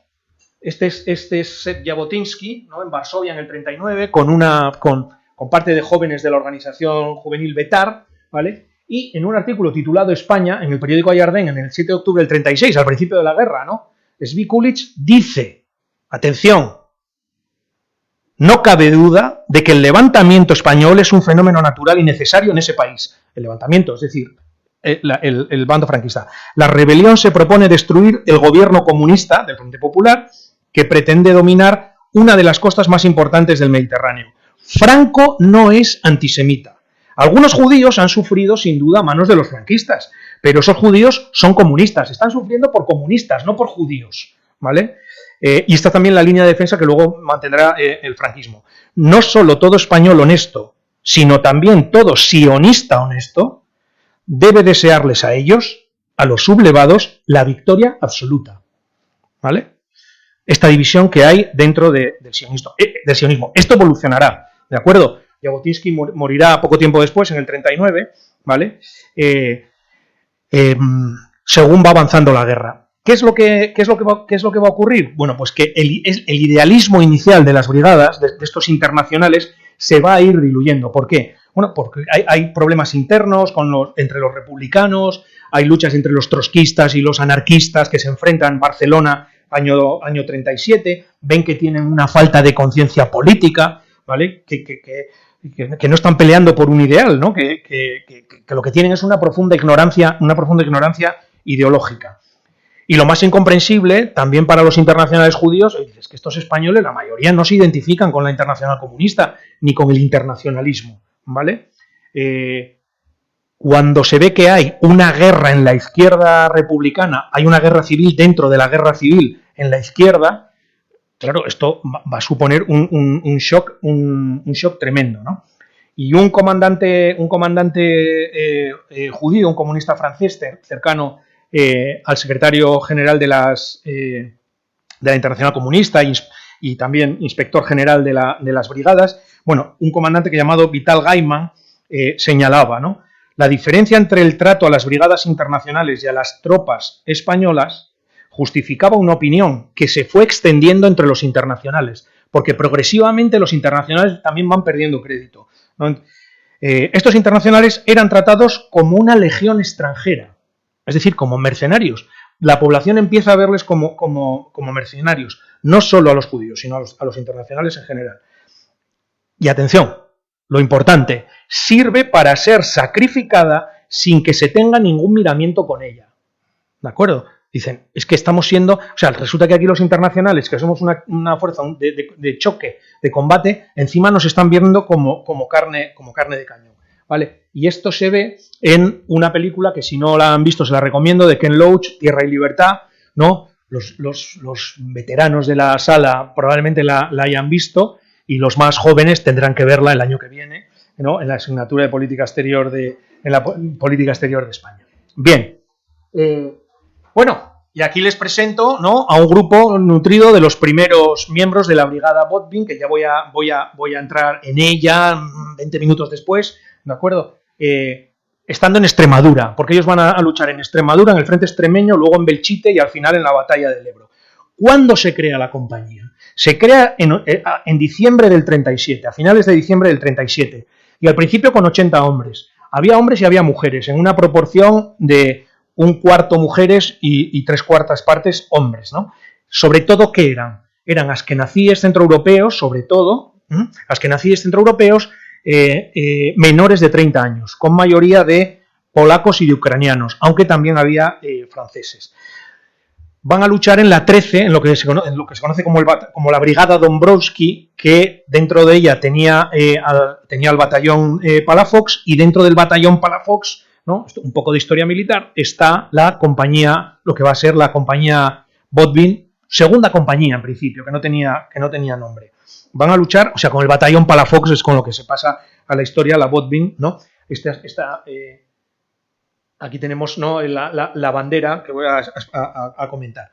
Este es Seth Jabotinsky, ¿no? En Varsovia en el 39, con parte de jóvenes de la organización juvenil Betar, ¿vale? Y en un artículo titulado España, en el periódico Ayardén, en el 7 de octubre del 36, al principio de la guerra, ¿no? Svi Kulich dice, atención, no cabe duda de que el levantamiento español es un fenómeno natural y necesario en ese país. El levantamiento, es decir, el bando franquista. La rebelión se propone destruir el gobierno comunista del Frente Popular que pretende dominar una de las costas más importantes del Mediterráneo. Franco no es antisemita. Algunos judíos han sufrido sin duda a manos de los franquistas, pero esos judíos son comunistas, están sufriendo por comunistas, no por judíos, ¿vale? Y esta también la línea de defensa que luego mantendrá el franquismo. No solo todo español honesto, sino también todo sionista honesto, debe desearles a ellos, a los sublevados, la victoria absoluta, ¿vale? Esta división que hay dentro del sionismo. Esto evolucionará, ¿de acuerdo? Jabotinsky morirá poco tiempo después, en el 39, ¿vale? Según va avanzando la guerra. ¿Qué es lo que va a ocurrir? Bueno, pues que el idealismo inicial de las brigadas, de estos internacionales, se va a ir diluyendo. ¿Por qué? Bueno, porque hay problemas internos entre los republicanos, hay luchas entre los trotskistas y los anarquistas que se enfrentan en Barcelona año 37, ven que tienen una falta de conciencia política, ¿vale? Que no están peleando por un ideal, ¿no? Que lo que tienen es una profunda ignorancia ideológica. Y lo más incomprensible, también para los internacionales judíos, es que estos españoles, la mayoría no se identifican con la internacional comunista, ni con el internacionalismo, ¿vale? Cuando se ve que hay una guerra en la izquierda republicana, hay una guerra civil dentro de la guerra civil en la izquierda, claro, esto va a suponer un shock tremendo, ¿no? Y un comandante judío, un comunista francés cercano al secretario general de la Internacional Comunista y también inspector general de las brigadas, bueno, un comandante que llamado Vital Gaiman señalaba, ¿no? La diferencia entre el trato a las brigadas internacionales y a las tropas españolas justificaba una opinión que se fue extendiendo entre los internacionales, porque progresivamente los internacionales también van perdiendo crédito, ¿no? Estos internacionales eran tratados como una legión extranjera, es decir, como mercenarios. La población empieza a verles como mercenarios, no solo a los judíos, sino a los internacionales en general. Y atención, lo importante, sirve para ser sacrificada sin que se tenga ningún miramiento con ella. ¿De acuerdo? Dicen, es que estamos siendo... O sea, resulta que aquí los internacionales, que somos una fuerza de choque, de combate, encima nos están viendo como carne de cañón, ¿vale? Y esto se ve en una película que, si no la han visto, se la recomiendo, de Ken Loach, Tierra y Libertad, ¿no? Los veteranos de la sala probablemente la hayan visto y los más jóvenes tendrán que verla el año que viene, ¿no? En la asignatura de política exterior en la política exterior de España. Bien. Bueno, y aquí les presento, ¿no?, a un grupo nutrido de los primeros miembros de la brigada Botvinnik, que ya voy a entrar en ella 20 minutos después, ¿de acuerdo? Estando en Extremadura, porque ellos van a luchar en Extremadura, en el frente extremeño, luego en Belchite y al final en la batalla del Ebro. ¿Cuándo se crea la compañía? Se crea en diciembre del 37, a finales de diciembre del 37, y al principio con 80 hombres. Había hombres y había mujeres, en una proporción de un cuarto mujeres y 3/4 partes hombres, ¿no? Sobre todo, ¿qué eran? Eran askenazíes centroeuropeos, sobre todo, askenazíes centroeuropeos, menores de 30 años, con mayoría de polacos y de ucranianos, aunque también había franceses. Van a luchar en la 13, en lo que se conoce como la Brigada Dombrowski, que dentro de ella tenía el batallón Palafox, y dentro del batallón Palafox, ¿no?, un poco de historia militar, está la compañía, lo que va a ser la compañía Botvinnik, segunda compañía en principio, que no tenía nombre. Van a luchar, o sea, con el batallón Palafox es con lo que se pasa a la historia, la Botvinnik, ¿no? Aquí tenemos, ¿no?, la bandera que voy a comentar.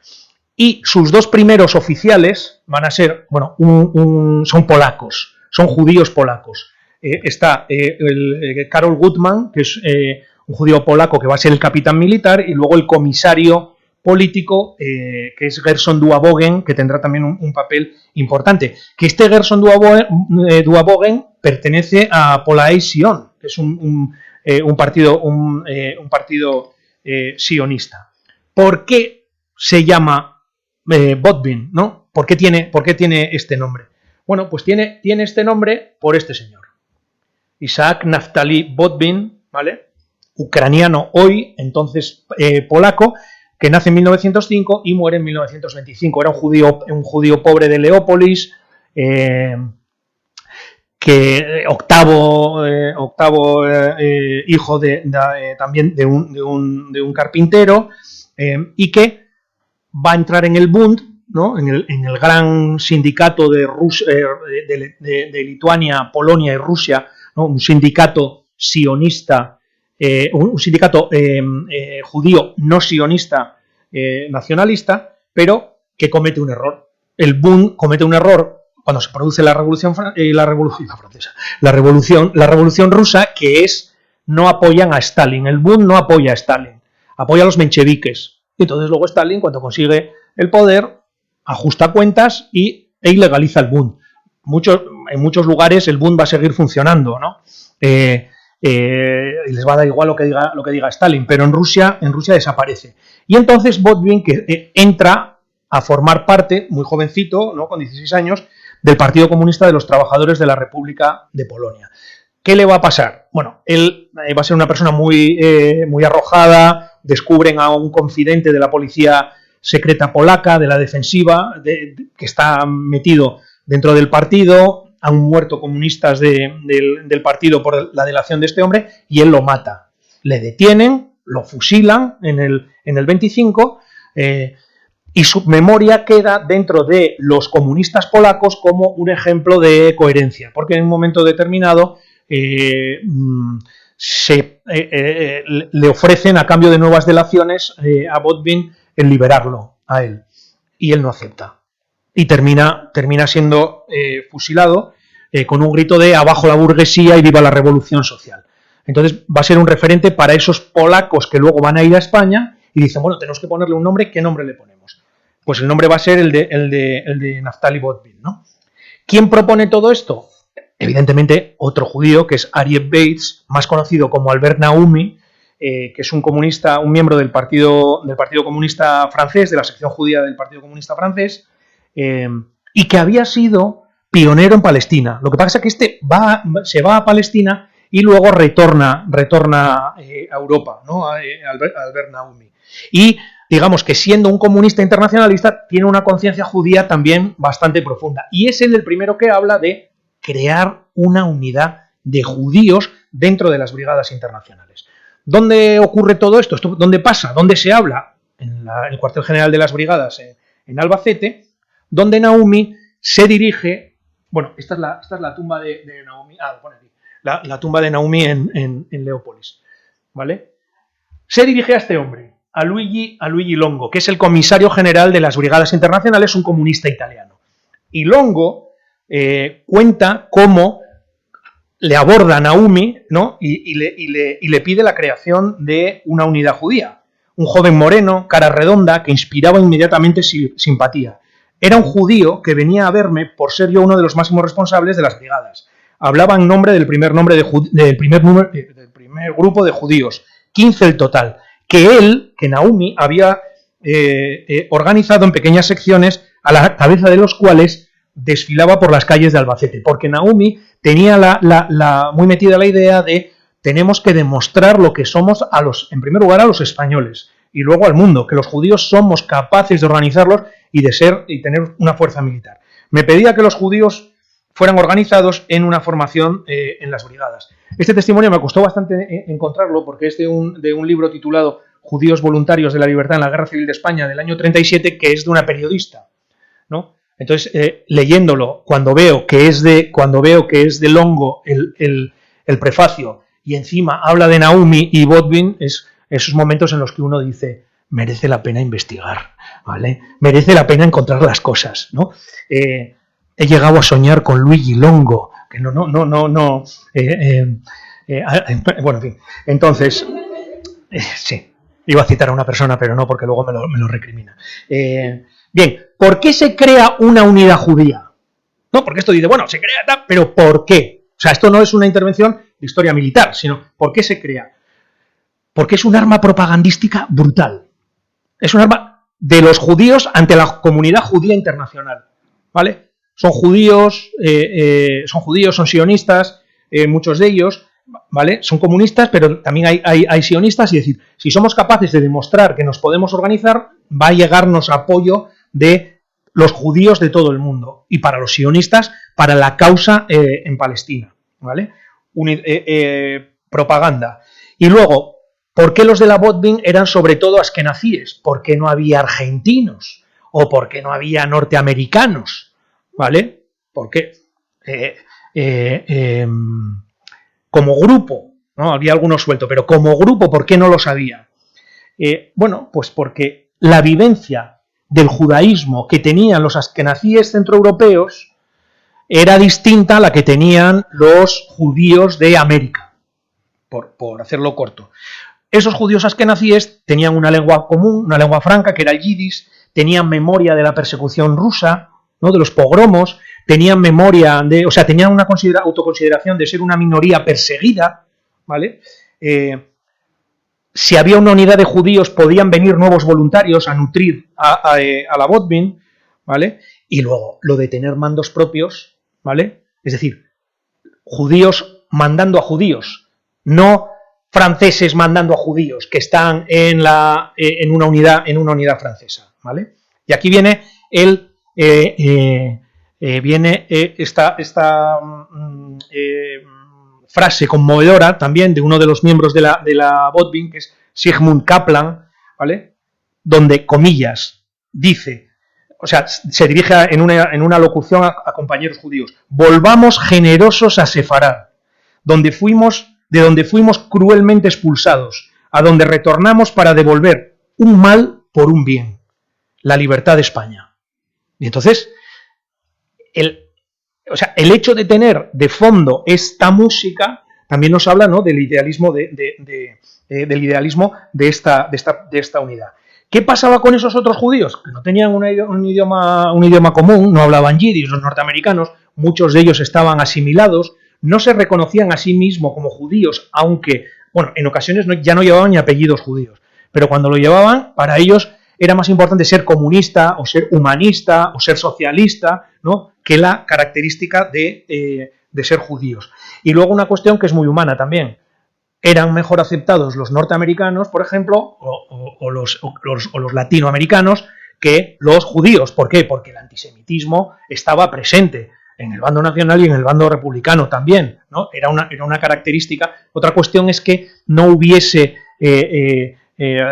Y sus dos primeros oficiales van a ser, bueno, son polacos, son judíos polacos. Está Karol Gutman, que es un judío polaco que va a ser el capitán militar, y luego el comisario político, que es Gerson Duabogen, que tendrá también un papel importante. Que este Gerson Duabogen pertenece a Polaei Sion, que es un partido sionista. ¿Por qué se llama Botvinnik, ¿no? ¿Por qué tiene este nombre? Bueno, pues tiene este nombre por este señor. Isaac Naftali Botvin, ¿vale? Ucraniano hoy, entonces polaco, que nace en 1905 y muere en 1925. Era un judío pobre de Leópolis, que octavo hijo también de un carpintero, y que va a entrar en el Bund, ¿no? en el gran sindicato de Lituania, Polonia y Rusia, ¿no? Un sindicato sionista, un sindicato judío no sionista, nacionalista, pero que comete un error. El Bund comete un error cuando se produce la revolución rusa, que es no apoyan a Stalin. El Bund no apoya a Stalin, apoya a los mencheviques. Y entonces luego Stalin, cuando consigue el poder, ajusta cuentas e ilegaliza el Bund. En muchos lugares el Bund va a seguir funcionando, ¿no? Y les va a dar igual lo que diga Stalin, pero en Rusia desaparece. Y entonces Botvin, que entra a formar parte, muy jovencito, ¿no? Con 16 años, del Partido Comunista de los Trabajadores de la República de Polonia. ¿Qué le va a pasar? Bueno, él va a ser una persona muy arrojada, descubren a un confidente de la policía secreta polaca, de la defensiva, que está metido dentro del partido, han muerto comunistas del partido por la delación de este hombre, y él lo mata. Le detienen, lo fusilan en el 25, y su memoria queda dentro de los comunistas polacos como un ejemplo de coherencia, porque en un momento determinado le ofrecen, a cambio de nuevas delaciones, a Botvin el liberarlo a él, y él no acepta, y termina siendo fusilado con un grito de abajo la burguesía y viva la revolución social. Entonces va a ser un referente para esos polacos que luego van a ir a España y dicen, bueno, tenemos que ponerle un nombre, ¿qué nombre le ponemos? Pues el nombre va a ser el de Naftali Botvin, ¿no? ¿Quién propone todo esto? Evidentemente otro judío, que es Aryeh Bates, más conocido como Albert Naumi, que es un comunista, un miembro del Partido Comunista francés, de la sección judía del Partido Comunista francés, y que había sido pionero en Palestina. Lo que pasa es que se va a Palestina y luego retorna a Europa, ¿no? A Albert Naumi. Y digamos que siendo un comunista internacionalista tiene una conciencia judía también bastante profunda. Y es él el primero que habla de crear una unidad de judíos dentro de las brigadas internacionales. ¿Dónde ocurre todo esto? ¿Dónde pasa? ¿Dónde se habla? En el cuartel general de las brigadas en Albacete, donde Naumi se dirige. Bueno, esta es la tumba de Naumi. Pone aquí. La tumba de Naumi en Leópolis, ¿vale? Se dirige a este hombre, a Luigi Longo, que es el comisario general de las brigadas internacionales, un comunista italiano. Y Longo cuenta cómo le aborda a Naumi, ¿no? y le pide la creación de una unidad judía. Un joven moreno, cara redonda, que inspiraba inmediatamente simpatía. Era un judío que venía a verme por ser yo uno de los máximos responsables de las brigadas. Hablaba en nombre del primer grupo de judíos, 15 el total, que Naumi había organizado en pequeñas secciones, a la cabeza de los cuales desfilaba por las calles de Albacete, porque Naumi tenía muy metida la idea de tenemos que demostrar lo que somos en primer lugar a los españoles y luego al mundo, que los judíos somos capaces de organizarlos y tener una fuerza militar. Me pedía que los judíos fueran organizados en una formación en las brigadas. Este testimonio me costó bastante encontrarlo porque es de un libro titulado Judíos voluntarios de la libertad en la Guerra Civil de España del año 37, que es de una periodista, ¿no? Entonces, leyéndolo, cuando veo que es de Longo el prefacio y encima habla de Naumi y Botvin, es esos momentos en los que uno dice, merece la pena investigar, ¿vale? Merece la pena encontrar las cosas, ¿no? He llegado a soñar con Luigi Longo, que bueno, en fin, entonces, sí, iba a citar a una persona, pero no, porque luego me lo recrimina. Bien, ¿por qué se crea una unidad judía? No, porque esto dice, bueno, se crea tal, pero ¿por qué? O sea, esto no es una intervención de historia militar, sino ¿por qué se crea? Porque es un arma propagandística brutal. Es un arma de los judíos ante la comunidad judía internacional, ¿vale? O son judíos, son sionistas, muchos de ellos, ¿vale? Son comunistas, pero también hay sionistas, y es decir, si somos capaces de demostrar que nos podemos organizar, va a llegarnos apoyo de los judíos de todo el mundo, y para los sionistas, para la causa en Palestina, ¿vale? Propaganda. Y luego, ¿por qué los de la Botbin eran sobre todo askenazíes? ¿Por qué no había argentinos? ¿O por qué no había norteamericanos? ¿Vale? Porque como grupo, ¿no? Había algunos sueltos, pero como grupo, ¿por qué no los había? Bueno, pues porque la vivencia del judaísmo que tenían los askenazíes centroeuropeos era distinta a la que tenían los judíos de América, por hacerlo corto. Esos judíos askenazíes tenían una lengua común, una lengua franca, que era el yidis, tenían memoria de la persecución rusa, ¿no? De los pogromos, tenían memoria de, o sea, tenían una autoconsideración de ser una minoría perseguida, ¿vale? Si había una unidad de judíos, podían venir nuevos voluntarios a nutrir a la Botbin, ¿vale? Y luego, lo de tener mandos propios, ¿vale? Es decir, judíos mandando a judíos, no franceses mandando a judíos que están en una unidad francesa, ¿vale? Y aquí viene esta frase conmovedora también de uno de los miembros de la Botbin, que es Sigmund Kaplan, ¿vale? Donde, comillas, dice, o sea, se dirige en una locución a compañeros judíos: volvamos generosos a Sefarad, de donde fuimos cruelmente expulsados, a donde retornamos para devolver un mal por un bien, la libertad de España. Y entonces, el hecho de tener de fondo esta música también nos habla, ¿no?, del idealismo del idealismo de esta unidad. ¿Qué pasaba con esos otros judíos? Que no tenían un idioma común, no hablaban yidis, los norteamericanos, muchos de ellos estaban asimilados, no se reconocían a sí mismos como judíos, aunque, bueno, en ocasiones ya no llevaban ni apellidos judíos, pero cuando lo llevaban, para ellos era más importante ser comunista, o ser humanista, o ser socialista, ¿no?, que la característica de ser judíos. Y luego una cuestión que es muy humana también: eran mejor aceptados los norteamericanos, por ejemplo, o los latinoamericanos, que los judíos. ¿Por qué? Porque el antisemitismo estaba presente en el bando nacional y en el bando republicano también, ¿no? Era una característica. Otra cuestión es que no hubiese,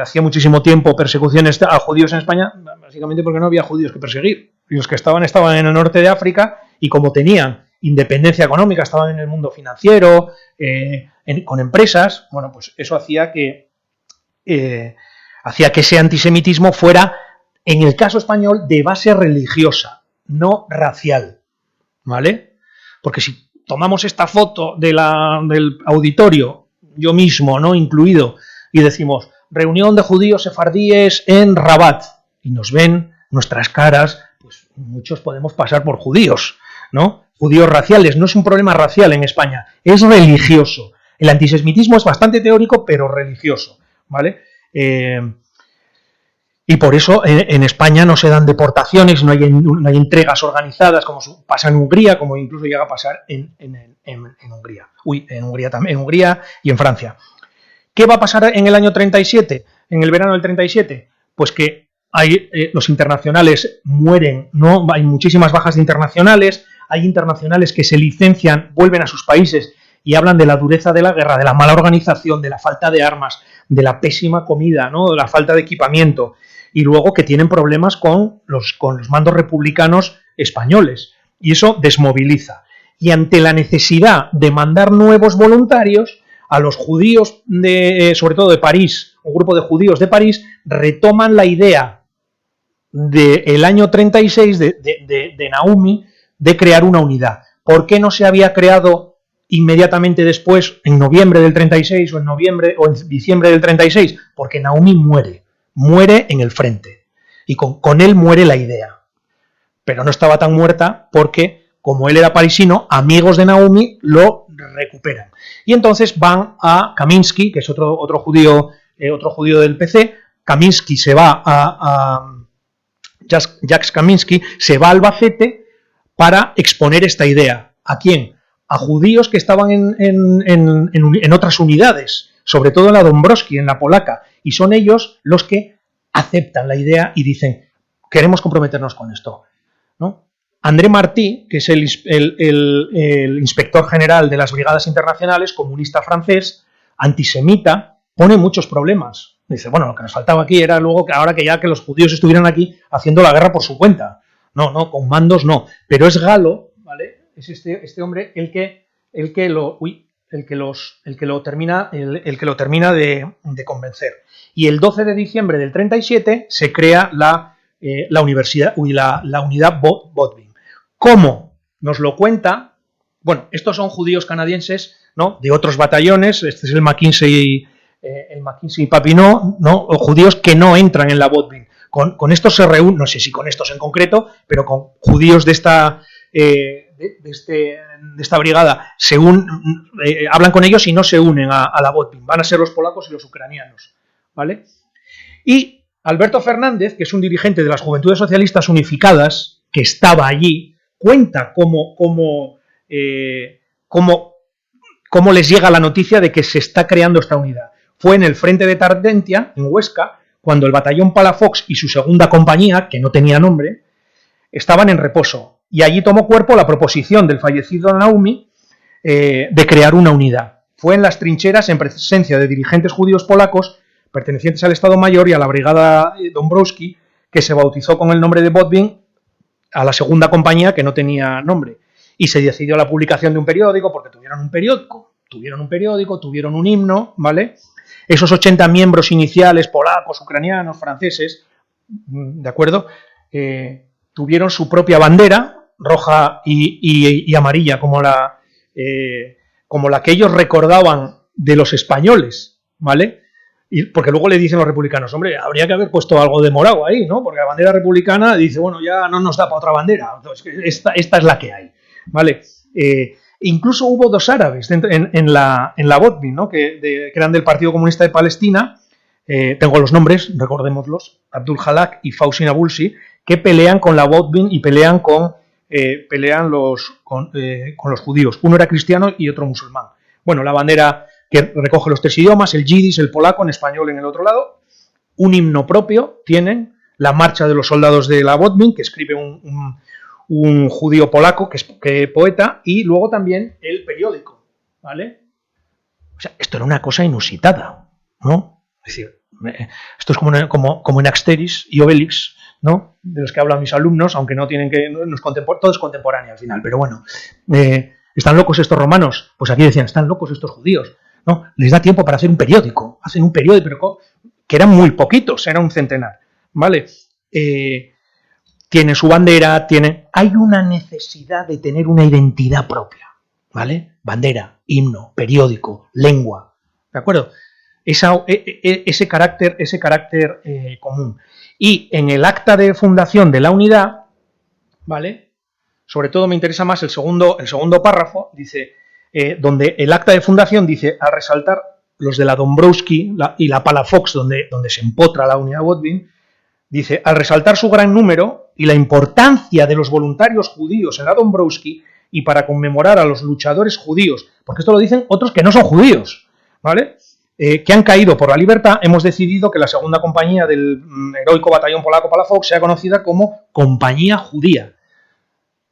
hacía muchísimo tiempo, persecuciones a judíos en España, básicamente porque no había judíos que perseguir. Y los que estaban en el norte de África, y como tenían independencia económica, estaban en el mundo financiero, con empresas, bueno, pues eso hacía que ese antisemitismo fuera, en el caso español, de base religiosa, no racial, ¿vale? Porque si tomamos esta foto del auditorio, yo mismo, ¿no?, incluido, y decimos: reunión de judíos sefardíes en Rabat, y nos ven nuestras caras, pues muchos podemos pasar por judíos, ¿no? Judíos raciales. No es un problema racial en España, es religioso. El antisemitismo es bastante teórico, pero religioso, ¿vale? Y por eso en España no se dan deportaciones, no hay entregas organizadas, como pasa en Hungría, como incluso llega a pasar en Hungría. En Hungría y en Francia. ¿Qué va a pasar en el año 37? En el verano del 37, pues que los internacionales mueren, ¿no? Hay muchísimas bajas de internacionales, hay internacionales que se licencian, vuelven a sus países y hablan de la dureza de la guerra, de la mala organización, de la falta de armas, de la pésima comida, ¿no?, de la falta de equipamiento, y luego que tienen problemas con los mandos republicanos españoles, y eso desmoviliza. Y ante la necesidad de mandar nuevos voluntarios, a los judíos, sobre todo de París, un grupo de judíos de París, retoman la idea del año 36 de Naumi de crear una unidad. ¿Por qué no se había creado inmediatamente después, en noviembre del 36 o en diciembre del 36? Porque Naumi muere en el frente, y con él muere la idea. Pero no estaba tan muerta porque, como él era parisino, amigos de Naumi lo recuperan. Y entonces van a Kaminsky, que es otro judío del PC. Kaminsky se va Jacques Kaminsky se va a Albacete para exponer esta idea. ¿A quién? A judíos que estaban en otras unidades, sobre todo en la Dąbrowski, en la polaca, y son ellos los que aceptan la idea y dicen, queremos comprometernos con esto, ¿no? André Martí, que es el inspector general de las brigadas internacionales, comunista francés, antisemita, pone muchos problemas. Dice, bueno, lo que nos faltaba aquí era luego que ahora que ya que los judíos estuvieran aquí haciendo la guerra por su cuenta. No, con mandos no. Pero es Galo, ¿vale? Es este hombre el que lo termina de convencer. Y el 12 de diciembre del 37 se crea la unidad Botvinnik. ¿Cómo? Nos lo cuenta. Bueno, estos son judíos canadienses, ¿no? De otros batallones. Este es el Mackenzie y Papineau, ¿no? O judíos que no entran en la Botvinnik. Con estos se reúnen, no sé si con estos en concreto, pero con judíos de esta brigada hablan con ellos y no se unen a la Botvinnik. Van a ser los polacos y los ucranianos, ¿vale? Y Alberto Fernández, que es un dirigente de las Juventudes Socialistas Unificadas, que estaba allí, cuenta cómo les llega la noticia de que se está creando esta unidad. Fue en el frente de Tardentia, en Huesca, cuando el batallón Palafox y su segunda compañía, que no tenía nombre, estaban en reposo. Y allí tomó cuerpo la proposición del fallecido Naumi de crear una unidad. Fue en las trincheras, en presencia de dirigentes judíos polacos, pertenecientes al Estado Mayor y a la brigada Dąbrowski, que se bautizó con el nombre de Botvinnik a la segunda compañía, que no tenía nombre. Y se decidió la publicación de un periódico, porque tuvieron un himno, ¿vale? Esos 80 miembros iniciales, polacos, ucranianos, franceses, ¿de acuerdo? Tuvieron su propia bandera, roja y amarilla, como la que ellos recordaban de los españoles, ¿vale? Y porque luego le dicen los republicanos, hombre, habría que haber puesto algo de morado ahí, ¿no? Porque la bandera republicana dice, bueno, ya no nos da para otra bandera, entonces esta es la que hay, ¿vale? Incluso hubo dos árabes en la Botvinnik, ¿no? Que eran del Partido Comunista de Palestina, tengo los nombres, recordémoslos, Abdul Halak y Fawzi Nabulsi, que pelean con la Botvinnik y pelean con los judíos. Uno era cristiano y otro musulmán. Bueno, la bandera que recoge los tres idiomas, el yiddish, el polaco, en español en el otro lado, un himno propio tienen, la marcha de los soldados de la Botvinnik, que escribe un judío polaco, que es poeta, y luego también el periódico, ¿vale? O sea, esto era una cosa inusitada, ¿no? Es decir, esto es como en Asterix y Obelix, ¿no? De los que hablan mis alumnos, aunque no tienen que... todo es contemporáneo al final, pero bueno. ¿Están locos estos romanos? Pues aquí decían, están locos estos judíos, ¿no? Les da tiempo para hacer un periódico. Hacen un periódico, pero que eran muy poquitos, era un centenar, ¿vale? Tiene su bandera, hay una necesidad de tener una identidad propia, ¿vale? Bandera, himno, periódico, lengua, ¿de acuerdo? Ese carácter común. Y en el acta de fundación de la unidad, ¿vale? Sobre todo me interesa más el segundo párrafo, dice, donde el acta de fundación dice, al resaltar los de la Dąbrowski y la Palafox, donde se empotra la unidad Botvinnik, dice, al resaltar su gran número y la importancia de los voluntarios judíos en la Dąbrowski y para conmemorar a los luchadores judíos, porque esto lo dicen otros que no son judíos, ¿vale? Que han caído por la libertad, hemos decidido que la segunda compañía del heroico batallón polaco Palafox sea conocida como Compañía Judía.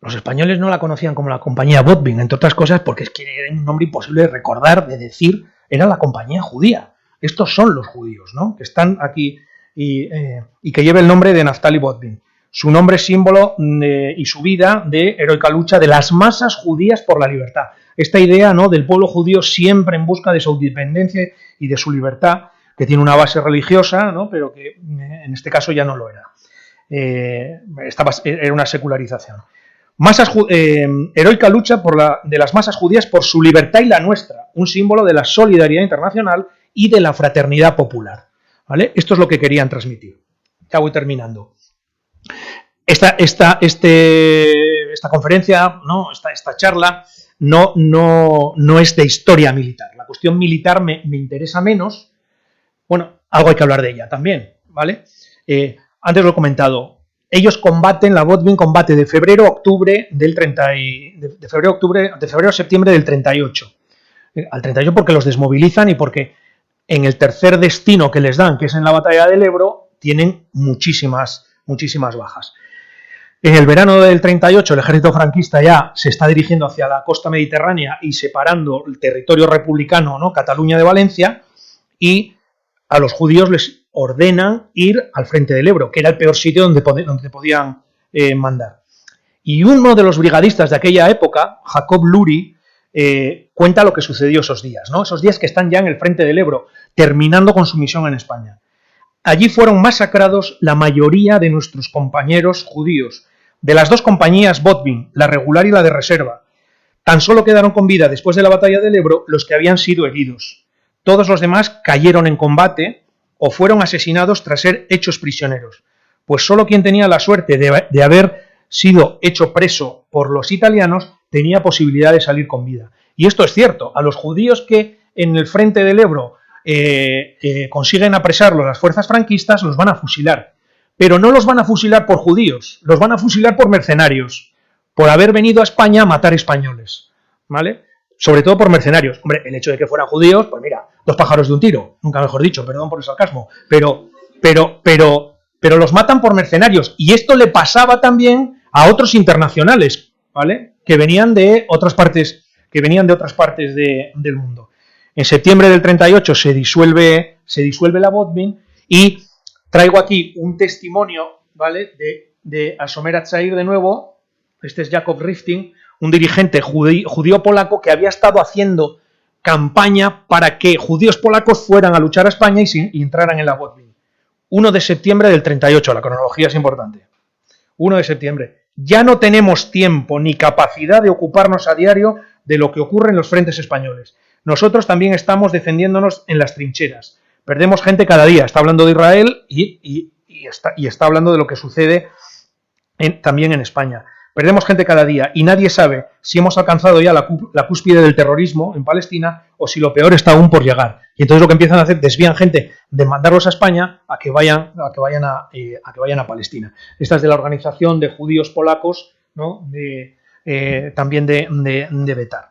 Los españoles no la conocían como la Compañía Botvinnik, entre otras cosas porque es que era un nombre imposible de recordar, de decir, era la Compañía Judía. Estos son los judíos, ¿no? Que están aquí y que lleva el nombre de Naftali Botvinnik. Su nombre es símbolo y su vida de heroica lucha de las masas judías por la libertad. Esta idea, ¿no?, del pueblo judío siempre en busca de su independencia y de su libertad, que tiene una base religiosa, ¿no?, pero que en este caso ya no lo era. Era una secularización. Heroica lucha de las masas judías por su libertad y la nuestra, un símbolo de la solidaridad internacional y de la fraternidad popular, ¿vale? Esto es lo que querían transmitir. Ya voy terminando. Esta conferencia, ¿no?, esta charla no es de historia militar. La cuestión militar me interesa menos. Bueno, algo hay que hablar de ella también, ¿vale? Antes lo he comentado. ellos combaten, la Botvinnik combate de febrero a octubre del de febrero a septiembre del 38. Al 38 porque los desmovilizan y porque en el tercer destino que les dan, que es en la batalla del Ebro, tienen muchísimas bajas. En el verano del 38 el ejército franquista ya se está dirigiendo hacia la costa mediterránea y separando el territorio republicano, ¿no?, Cataluña de Valencia, y a los judíos les ordenan ir al frente del Ebro, que era el peor sitio donde podían mandar. Y uno de los brigadistas de aquella época, Jacob Luri, cuenta lo que sucedió esos días, ¿no? Esos días que están ya en el frente del Ebro, terminando con su misión en España. Allí fueron masacrados la mayoría de nuestros compañeros judíos, de las dos compañías Botvinnik, la regular y la de reserva. Tan solo quedaron con vida después de la batalla del Ebro los que habían sido heridos. Todos los demás cayeron en combate o fueron asesinados tras ser hechos prisioneros. Pues solo quien tenía la suerte de haber sido hecho preso por los italianos tenía posibilidad de salir con vida. Y esto es cierto. A los judíos que en el frente del Ebro consiguen apresarlos las fuerzas franquistas, los van a fusilar. Pero no los van a fusilar por judíos, los van a fusilar por mercenarios, por haber venido a España a matar españoles, ¿vale? Sobre todo por mercenarios. Hombre, el hecho de que fueran judíos, pues mira, 2 pájaros de un tiro, nunca mejor dicho, perdón por el sarcasmo, pero los matan por mercenarios. Y esto le pasaba también a otros internacionales, ¿vale?, que venían de otras partes, del mundo. En septiembre del 38 se disuelve la Botvinnik y traigo aquí un testimonio, ¿vale?, de Ashomer Atzair de nuevo. Este es Jacob Rifting, un dirigente judío polaco que había estado haciendo campaña para que judíos polacos fueran a luchar a España y entraran en la Botvinnik. 1 de septiembre del 38, la cronología es importante. 1 de septiembre. Ya no tenemos tiempo ni capacidad de ocuparnos a diario de lo que ocurre en los frentes españoles. Nosotros también estamos defendiéndonos en las trincheras. Perdemos gente cada día. Está hablando de Israel y está hablando de lo que sucede también en España. Perdemos gente cada día y nadie sabe si hemos alcanzado ya la cúspide del terrorismo en Palestina o si lo peor está aún por llegar. Y entonces lo que empiezan a hacer, desvían gente de mandarlos a España a que vayan a Palestina. Esta es de la organización de judíos polacos, ¿no?, también de Betar.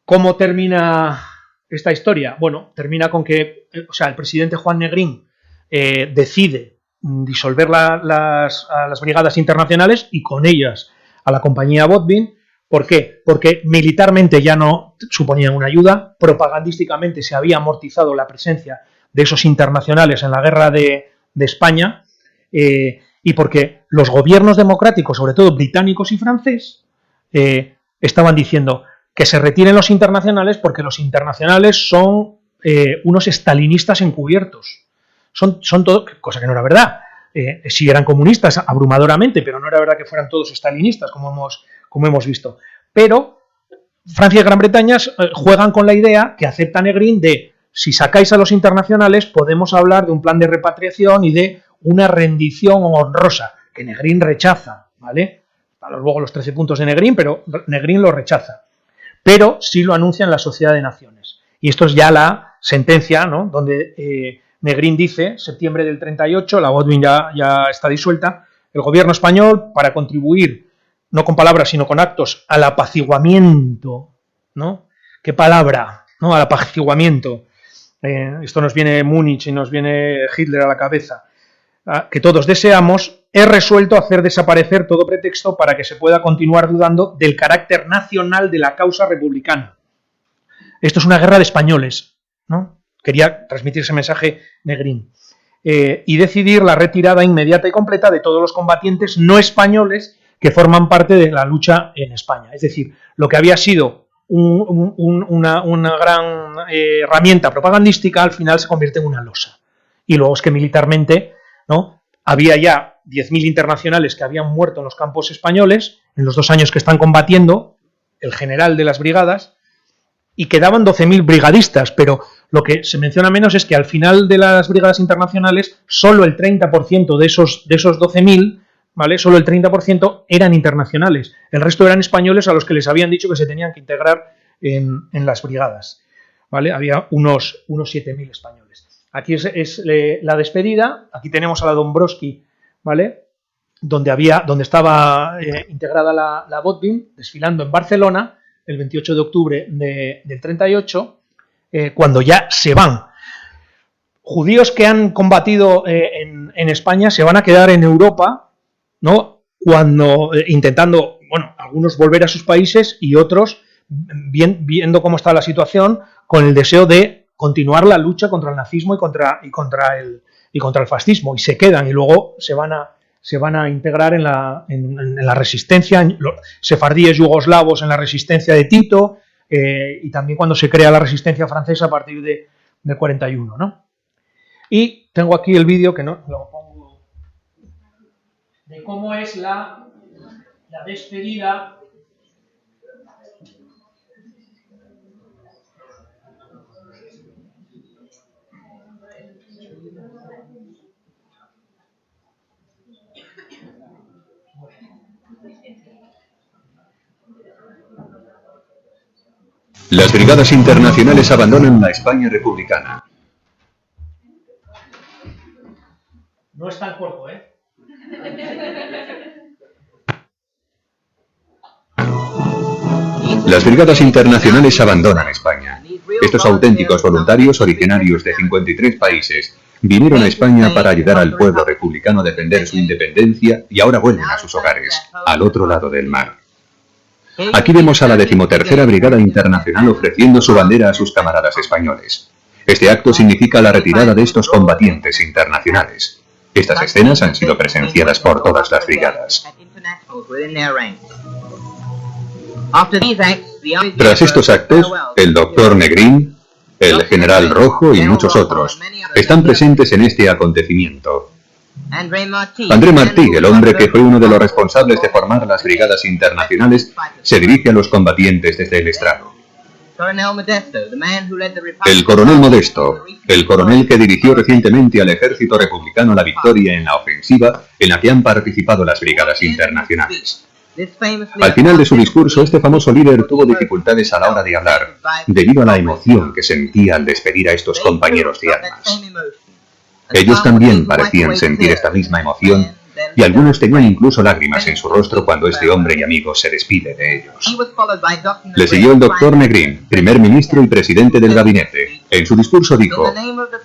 ¿Cómo termina esta historia? Bueno, termina con que, el presidente Juan Negrín decide disolver a las brigadas internacionales y con ellas a la compañía Botvinnik. ¿Por qué? Porque militarmente ya no suponían una ayuda, propagandísticamente se había amortizado la presencia de esos internacionales en la guerra de España, y porque los gobiernos democráticos, sobre todo británicos y francés, estaban diciendo que se retiren los internacionales porque los internacionales son unos estalinistas encubiertos. Son todo, cosa que no era verdad. Sí eran comunistas abrumadoramente, pero no era verdad que fueran todos estalinistas, como hemos visto. Pero Francia y Gran Bretaña juegan con la idea que acepta Negrín de, si sacáis a los internacionales, podemos hablar de un plan de repatriación y de una rendición honrosa, que Negrín rechaza, ¿vale? Luego los 13 puntos de Negrín, pero Negrín lo rechaza. Pero sí lo anuncia en la Sociedad de Naciones. Y esto es ya la sentencia, ¿no?, donde Negrín dice, septiembre del 38, la Botvinnik ya está disuelta, el gobierno español, para contribuir, no con palabras, sino con actos, al apaciguamiento, ¿no? ¿Qué palabra? ¿No? Al apaciguamiento. Esto nos viene Múnich y nos viene Hitler a la cabeza. Que todos deseamos, he resuelto hacer desaparecer todo pretexto para que se pueda continuar dudando del carácter nacional de la causa republicana. Esto es una guerra de españoles, ¿no? Quería transmitir ese mensaje Negrín. Y decidir la retirada inmediata y completa de todos los combatientes no españoles que forman parte de la lucha en España. Es decir, lo que había sido una gran herramienta propagandística, al final se convierte en una losa. Y luego es que militarmente, ¿no?, había ya 10.000 internacionales que habían muerto en los campos españoles en los 2 años que están combatiendo, el general de las brigadas, y quedaban 12.000 brigadistas, pero lo que se menciona menos es que al final de las brigadas internacionales solo el 30% de esos 12.000, ¿vale?, solo el 30% eran internacionales. El resto eran españoles a los que les habían dicho que se tenían que integrar en las brigadas, ¿vale? Había unos 7.000 españoles. Aquí es la despedida. Aquí tenemos a la Dombrowski ¿vale? Donde estaba integrada la Botvinc, desfilando en Barcelona el 28 de octubre del 38, cuando ya se van. Judíos que han combatido en España se van a quedar en Europa, ¿no? Cuando intentando, bueno, algunos volver a sus países y otros viendo cómo está la situación, con el deseo de continuar la lucha contra el nazismo y contra el fascismo, y se quedan y luego se van a integrar en la resistencia, los sefardíes yugoslavos en la resistencia de Tito, y también cuando se crea la resistencia francesa a partir del 41, ¿no? Y tengo aquí el vídeo que no lo pongo, de cómo es la despedida. Las brigadas internacionales abandonan la España republicana. No es tan corto, ¿eh? Las brigadas internacionales abandonan España. Estos auténticos voluntarios, originarios de 53 países, vinieron a España para ayudar al pueblo republicano a defender su independencia y ahora vuelven a sus hogares, al otro lado del mar. Aquí vemos a la 13ª Brigada Internacional ofreciendo su bandera a sus camaradas españoles. Este acto significa la retirada de estos combatientes internacionales. Estas escenas han sido presenciadas por todas las brigadas. Tras estos actos, el Dr. Negrín, el General Rojo y muchos otros están presentes en este acontecimiento. André Martí, el hombre que fue uno de los responsables de formar las brigadas internacionales, se dirige a los combatientes desde el estrado. El coronel Modesto, el coronel que dirigió recientemente al ejército republicano la victoria en la ofensiva en la que han participado las brigadas internacionales. Al final de su discurso, este famoso líder tuvo dificultades a la hora de hablar, debido a la emoción que sentía al despedir a estos compañeros de armas. Ellos también parecían sentir esta misma emoción, y algunos tenían incluso lágrimas en su rostro cuando este hombre y amigo se despide de ellos. Le siguió el Dr. Negrín, primer ministro y presidente del gabinete. En su discurso dijo: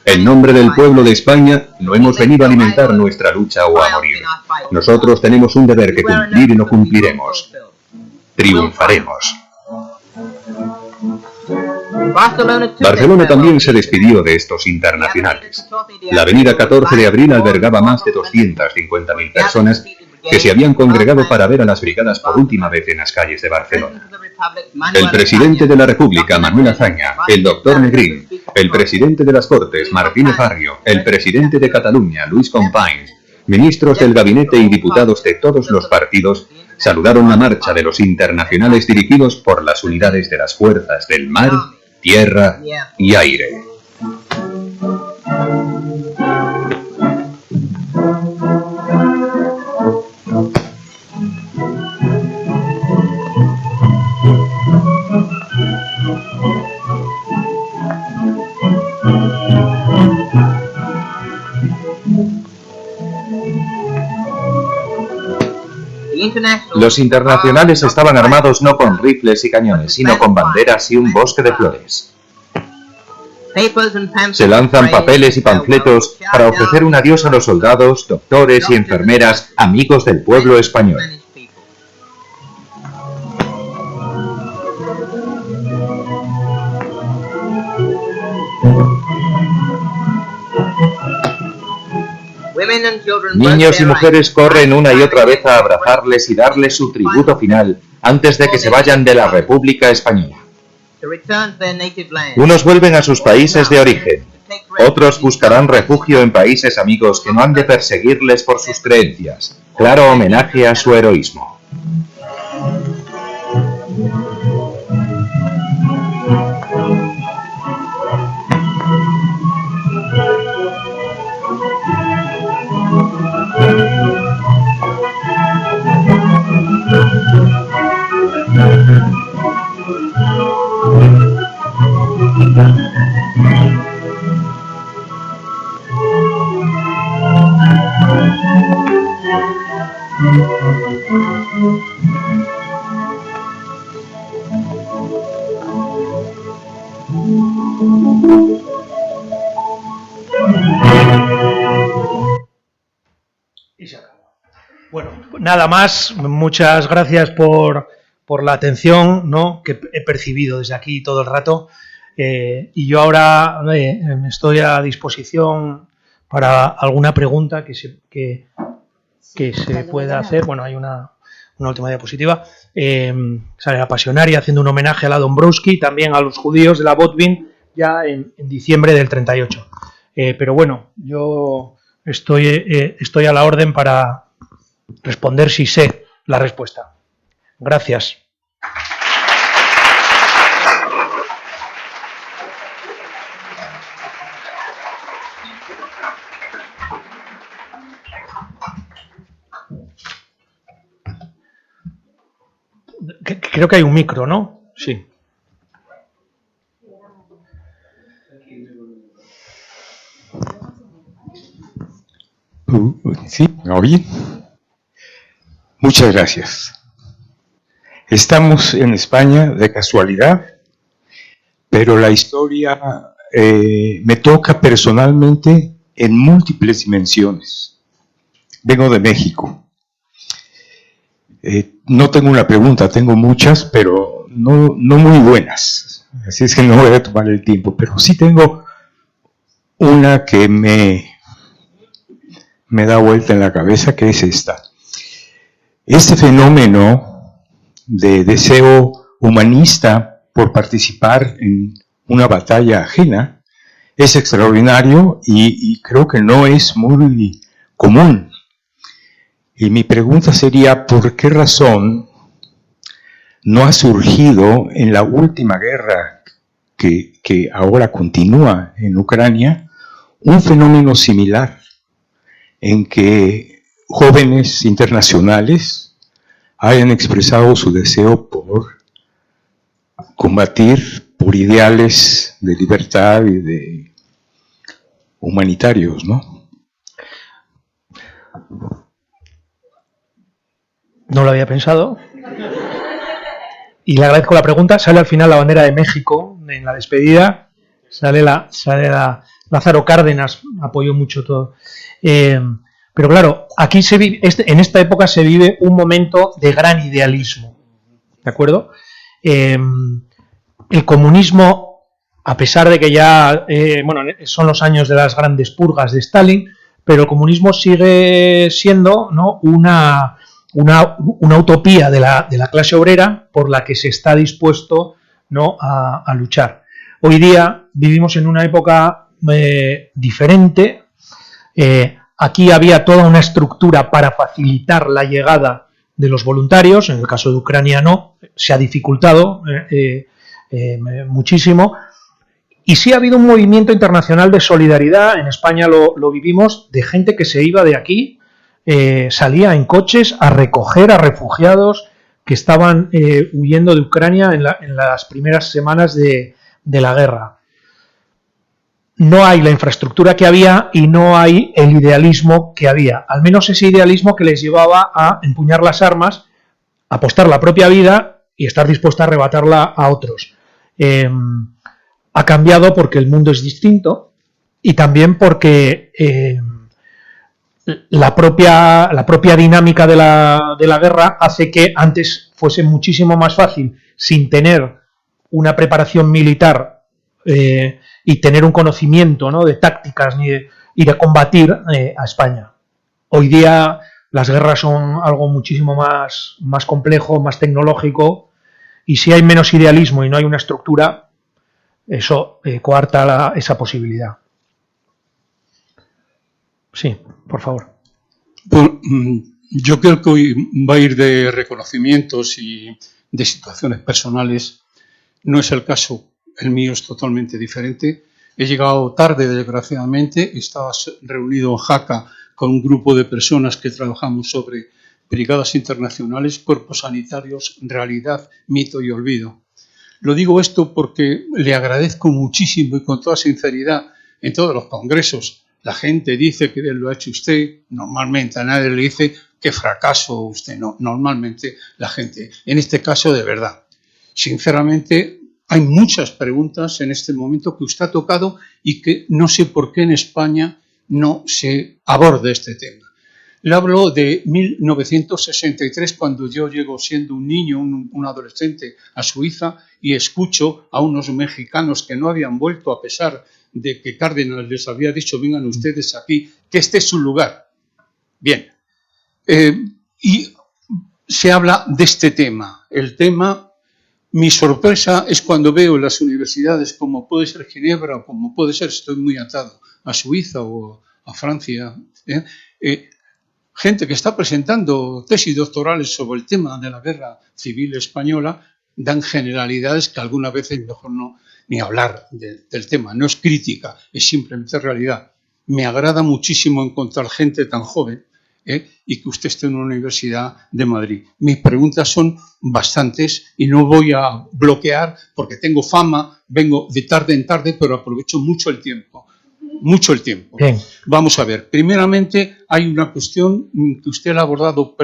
en nombre del pueblo de España, no hemos venido a alimentar nuestra lucha o a morir. Nosotros tenemos un deber que cumplir y lo cumpliremos. Triunfaremos. Barcelona también se despidió de estos internacionales. La avenida 14 de abril albergaba más de 250.000 personas que se habían congregado para ver a las brigadas por última vez en las calles de Barcelona. El presidente de la República, Manuel Azaña, el Dr. Negrín, el presidente de las Cortes, Martínez Barrio, el presidente de Cataluña, Luis Companys, ministros del gabinete y diputados de todos los partidos saludaron la marcha de los internacionales dirigidos por las unidades de las fuerzas del mar, tierra y aire. Los internacionales estaban armados no con rifles y cañones, sino con banderas y un bosque de flores. Se lanzan papeles y panfletos para ofrecer un adiós a los soldados, doctores y enfermeras, amigos del pueblo español. Niños y mujeres corren una y otra vez a abrazarles y darles su tributo final antes de que se vayan de la República Española. Unos vuelven a sus países de origen, otros buscarán refugio en países amigos que no han de perseguirles por sus creencias. Claro homenaje a su heroísmo. Y se acabó. Bueno, nada más. Muchas gracias por la atención, ¿no?, que he percibido desde aquí todo el rato. Y yo ahora estoy a disposición para alguna pregunta que se pueda hacer. Bueno, hay una última diapositiva. Sale la Pasionaria haciendo un homenaje a la Dombrowski, también a los judíos de la Botvin, ya en diciembre del 38. Pero bueno, yo estoy a la orden para responder si sé la respuesta. Gracias. Creo que hay un micro, ¿no? Sí. Sí, ¿me oyen? Muchas gracias. Estamos en España de casualidad, pero la historia me toca personalmente en múltiples dimensiones. Vengo de México. No tengo una pregunta, tengo muchas, pero no muy buenas. Así es que no voy a tomar el tiempo, pero sí tengo una que me da vuelta en la cabeza, que es esta. Este fenómeno de deseo humanista por participar en una batalla ajena es extraordinario y creo que no es muy común. Y mi pregunta sería, ¿por qué razón no ha surgido en la última guerra que ahora continúa en Ucrania un fenómeno similar en que jóvenes internacionales hayan expresado su deseo por combatir por ideales de libertad y de humanitarios, ¿no? No lo había pensado. Y le agradezco la pregunta. Sale al final la bandera de México en la despedida. Sale Lázaro Cárdenas, apoyó mucho todo. Pero claro, aquí en esta época se vive un momento de gran idealismo. ¿De acuerdo? El comunismo, a pesar de que ya son los años de las grandes purgas de Stalin, pero el comunismo sigue siendo, ¿no?, una utopía de la clase obrera por la que se está dispuesto, ¿no?, a luchar. Hoy día vivimos en una época diferente. Aquí había toda una estructura para facilitar la llegada de los voluntarios. En el caso de Ucrania no, se ha dificultado muchísimo. Y sí ha habido un movimiento internacional de solidaridad. En España lo vivimos, de gente que se iba de aquí, salía en coches a recoger a refugiados que estaban huyendo de Ucrania en las primeras semanas de la guerra. No hay la infraestructura que había y no hay el idealismo que había. Al menos ese idealismo que les llevaba a empuñar las armas, apostar la propia vida y estar dispuesta a arrebatarla a otros. Ha cambiado porque el mundo es distinto y también porque la propia dinámica de la guerra hace que antes fuese muchísimo más fácil, sin tener una preparación militar y tener un conocimiento, ¿no?, de tácticas ni de ir a combatir a España. Hoy día las guerras son algo muchísimo más complejo, más tecnológico, y si hay menos idealismo y no hay una estructura, eso coarta esa posibilidad. Sí, por favor. Bueno, yo creo que hoy va a ir de reconocimientos y de situaciones personales. No es el caso. El mío es totalmente diferente. He llegado tarde, desgraciadamente. Estaba reunido en Jaca con un grupo de personas que trabajamos sobre brigadas internacionales, cuerpos sanitarios, realidad, mito y olvido. Lo digo esto porque le agradezco muchísimo y con toda sinceridad en todos los congresos la gente dice que lo ha hecho usted, normalmente a nadie le dice que fracaso usted, no, normalmente la gente, en este caso de verdad. Sinceramente, hay muchas preguntas en este momento que usted ha tocado y que no sé por qué en España no se aborda este tema. Le hablo de 1963, cuando yo llego siendo un niño, un adolescente, a Suiza y escucho a unos mexicanos que no habían vuelto a pesar de que Cárdenas les había dicho vengan ustedes aquí, que este es su lugar. Bien, y se habla de este tema. El tema, mi sorpresa es cuando veo las universidades como puede ser Ginebra o como puede ser, estoy muy atado a Suiza o a Francia, gente que está presentando tesis doctorales sobre el tema de la guerra civil española, dan generalidades que algunas veces mejor no ni hablar del tema. No es crítica, es simplemente realidad. Me agrada muchísimo encontrar gente tan joven y que usted esté en una universidad de Madrid. Mis preguntas son bastantes y no voy a bloquear porque tengo fama, vengo de tarde en tarde, pero aprovecho mucho el tiempo. Mucho el tiempo. Bien. Vamos a ver. Primeramente, hay una cuestión que usted ha abordado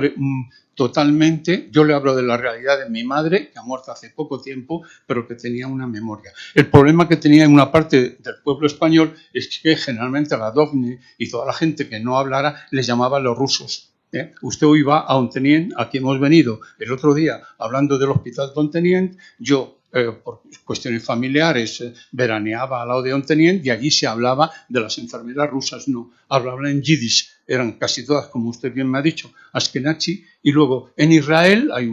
totalmente. Yo le hablo de la realidad de mi madre, que ha muerto hace poco tiempo, pero que tenía una memoria. El problema que tenía en una parte del pueblo español es que generalmente a la DOCNI y toda la gente que no hablara les llamaban los rusos. Usted hoy va a Ontenient, aquí hemos venido el otro día hablando del hospital de Ontenient, yo por cuestiones familiares veraneaba al lado de Ontenient y allí se hablaba de las enfermeras rusas, no, hablaban en yiddish, eran casi todas, como usted bien me ha dicho, Ashkenazi, y luego en Israel hay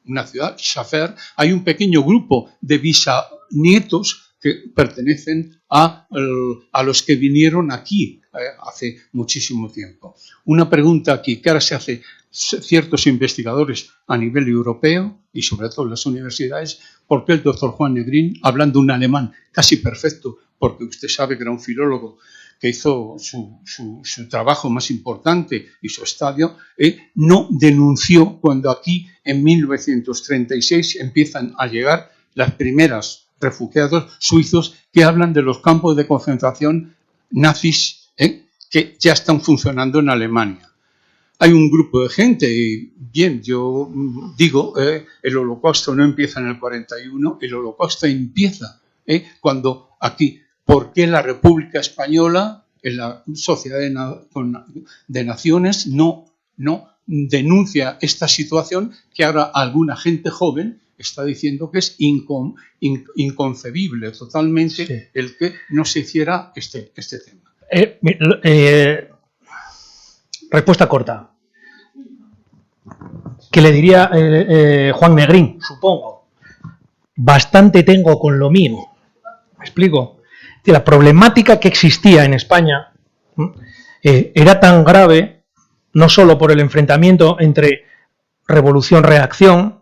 una ciudad, Shafer, hay un pequeño grupo de bisnietos que pertenecen a los que vinieron aquí hace muchísimo tiempo. Una pregunta aquí, que ahora se hace ciertos investigadores a nivel europeo y sobre todo en las universidades, ¿por qué el doctor Juan Negrín, hablando un alemán casi perfecto, porque usted sabe que era un filólogo que hizo su trabajo más importante y su estadio, no denunció cuando aquí en 1936 empiezan a llegar las primeras refugiados suizos que hablan de los campos de concentración nazis que ya están funcionando en Alemania? Hay un grupo de gente, y bien, yo digo, el holocausto no empieza en el 41, el holocausto empieza cuando aquí, ¿por qué la República Española, en la Sociedad de Naciones, no denuncia esta situación que ahora alguna gente joven está diciendo que es inconcebible totalmente el que no se hiciera este tema? Respuesta corta. ¿Qué le diría Juan Negrín? Supongo. Bastante tengo con lo mío. ¿Me explico? La problemática que existía en España era tan grave, no solo por el enfrentamiento entre revolución-reacción,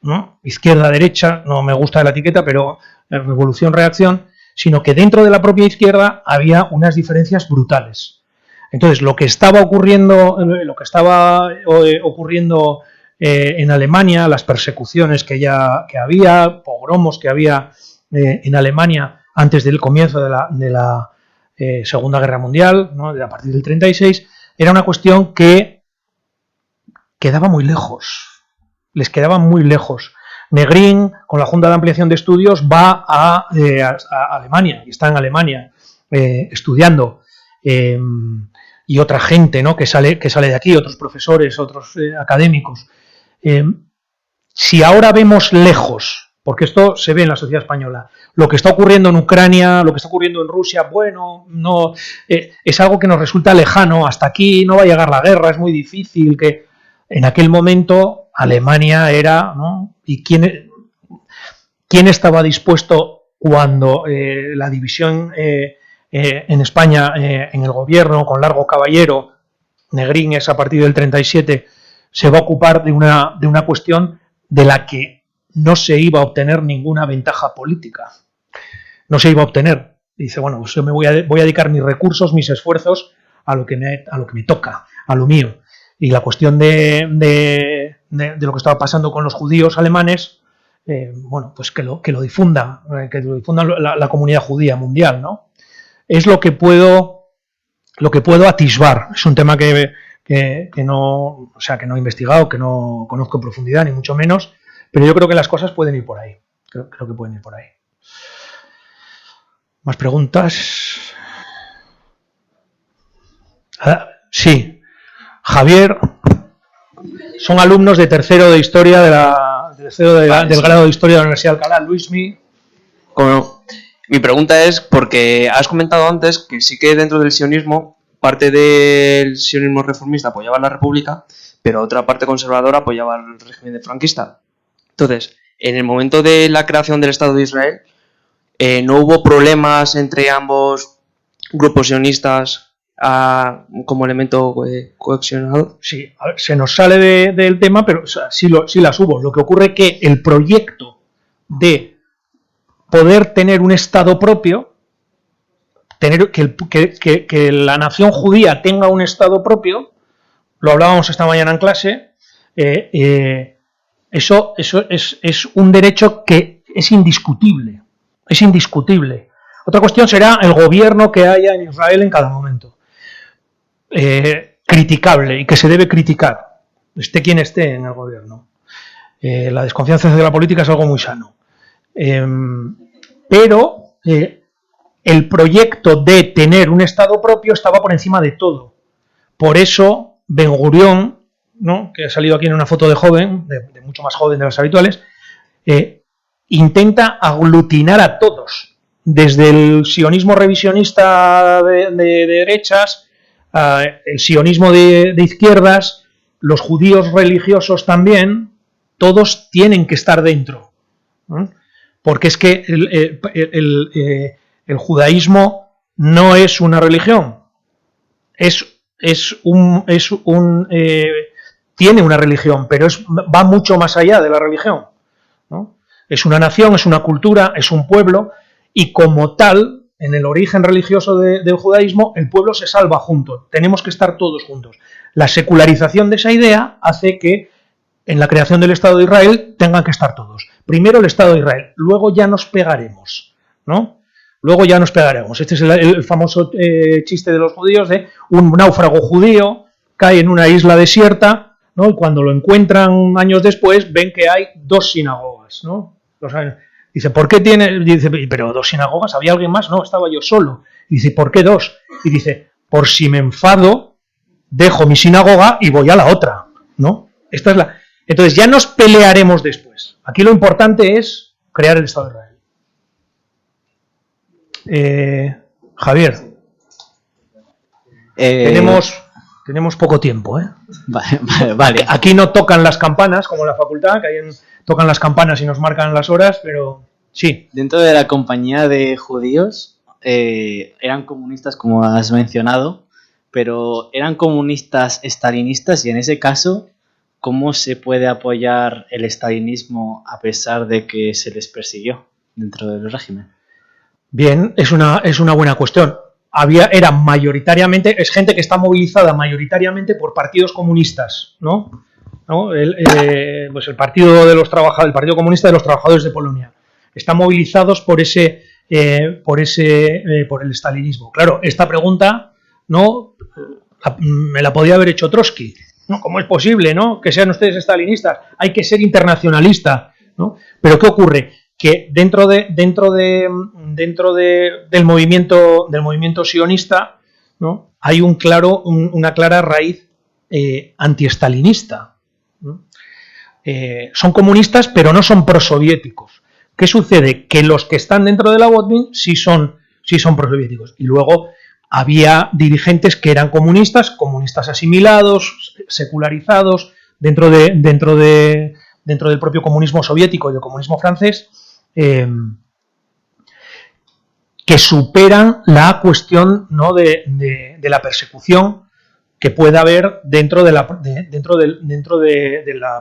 ¿no? Izquierda-derecha, no me gusta la etiqueta, pero revolución-reacción, sino que dentro de la propia izquierda había unas diferencias brutales. Entonces, lo que estaba ocurriendo en Alemania, las persecuciones que había, pogromos que había en Alemania antes del comienzo de la Segunda Guerra Mundial, ¿no? A partir del 36, era una cuestión que quedaba muy lejos, les quedaba muy lejos. Negrín, con la Junta de Ampliación de Estudios, va a Alemania, y está en Alemania estudiando. Y otra gente, ¿no? que sale de aquí, otros profesores, otros académicos. Si ahora vemos lejos, porque esto se ve en la sociedad española, lo que está ocurriendo en Ucrania, lo que está ocurriendo en Rusia, bueno, no es algo que nos resulta lejano, hasta aquí no va a llegar la guerra, es muy difícil, que en aquel momento Alemania era, ¿no? ¿Y quién estaba dispuesto cuando la división en España, en el gobierno, con Largo Caballero, Negrín es a partir del 37, se va a ocupar de una cuestión de la que no se iba a obtener ninguna ventaja política? No se iba a obtener. Dice, bueno, pues yo voy a dedicar mis recursos, mis esfuerzos a lo que me toca, a lo mío. Y la cuestión de lo que estaba pasando con los judíos alemanes, bueno, pues que lo difunda la comunidad judía mundial, ¿no? Es lo que puedo lo que puedo atisbar. Es un tema que no, o sea, que no he investigado, que no conozco en profundidad, ni mucho menos, pero yo creo que las cosas pueden ir por ahí. Creo que pueden ir por ahí. ¿Más preguntas? Sí. Javier, son alumnos de tercero de historia del grado de historia de la Universidad de Alcalá. Luismi. Bueno, mi pregunta es, porque has comentado antes que sí que dentro del sionismo, parte del sionismo reformista apoyaba la República, pero otra parte conservadora apoyaba el régimen de franquista. Entonces, en el momento de la creación del Estado de Israel, ¿no hubo problemas entre ambos grupos sionistas como elemento cohesionador? Sí, a ver, se nos sale del tema, pero o sea, sí las hubo. Lo que ocurre es que el proyecto de poder tener un Estado propio, que la nación judía tenga un Estado propio, lo hablábamos esta mañana en clase, eso es un derecho que es indiscutible. Es indiscutible. Otra cuestión será el gobierno que haya en Israel en cada momento. Criticable y que se debe criticar, esté quien esté en el gobierno. La desconfianza de la política es algo muy sano. Pero el proyecto de tener un Estado propio estaba por encima de todo. Por eso Ben Gurión, ¿no?, que ha salido aquí en una foto de joven, de mucho más joven de las habituales, intenta aglutinar a todos, desde el sionismo revisionista de derechas, el sionismo de izquierdas, los judíos religiosos también, todos tienen que estar dentro, ¿no? Porque es que el judaísmo no es una religión, tiene una religión, pero va mucho más allá de la religión, ¿no? Es una nación, es una cultura, es un pueblo, y como tal, en el origen religioso del judaísmo, el pueblo se salva junto, tenemos que estar todos juntos. La secularización de esa idea hace que en la creación del Estado de Israel tengan que estar todos. Primero el Estado de Israel, luego ya nos pegaremos, ¿no? Luego ya nos pegaremos. Este es el famoso chiste de los judíos de un náufrago judío cae en una isla desierta, ¿no? Y cuando lo encuentran años después ven que hay 2 sinagogas, ¿no? Dice, ¿por qué tiene? Dice, pero 2 sinagogas, ¿había alguien más? No, estaba yo solo. Dice, ¿por qué 2? Y dice, por si me enfado, dejo mi sinagoga y voy a la otra, ¿no? Esta es la. Entonces ya nos pelearemos después. Aquí lo importante es crear el Estado de Israel. Javier, tenemos poco tiempo, ¿eh? Vale. Aquí no tocan las campanas como en la facultad, que ahí tocan las campanas y nos marcan las horas, pero sí. Dentro de la compañía de judíos eran comunistas, como has mencionado, pero eran comunistas estalinistas, y en ese caso, ¿cómo se puede apoyar el estalinismo a pesar de que se les persiguió dentro del régimen? Bien, es una buena cuestión. Era mayoritariamente, es gente que está movilizada mayoritariamente por partidos comunistas, ¿no? Pues el Partido de los Trabajadores, el Partido Comunista de los Trabajadores de Polonia, están movilizados por el estalinismo. Claro, esta pregunta, ¿no?, me la podía haber hecho Trotsky, ¿no? ¿Cómo es posible, ¿no?, que sean ustedes estalinistas? Hay que ser internacionalista, ¿no? Pero ¿qué ocurre? Que dentro del movimiento sionista, ¿no?, hay una clara raíz antiestalinista, ¿no? Son comunistas, pero no son prosoviéticos. ¿Qué sucede? Que los que están dentro de la Botmin sí son prosoviéticos. Y luego había dirigentes que eran comunistas asimilados, secularizados, dentro del propio comunismo soviético y del comunismo francés, que superan la cuestión, ¿no?, de la persecución que pueda haber dentro de la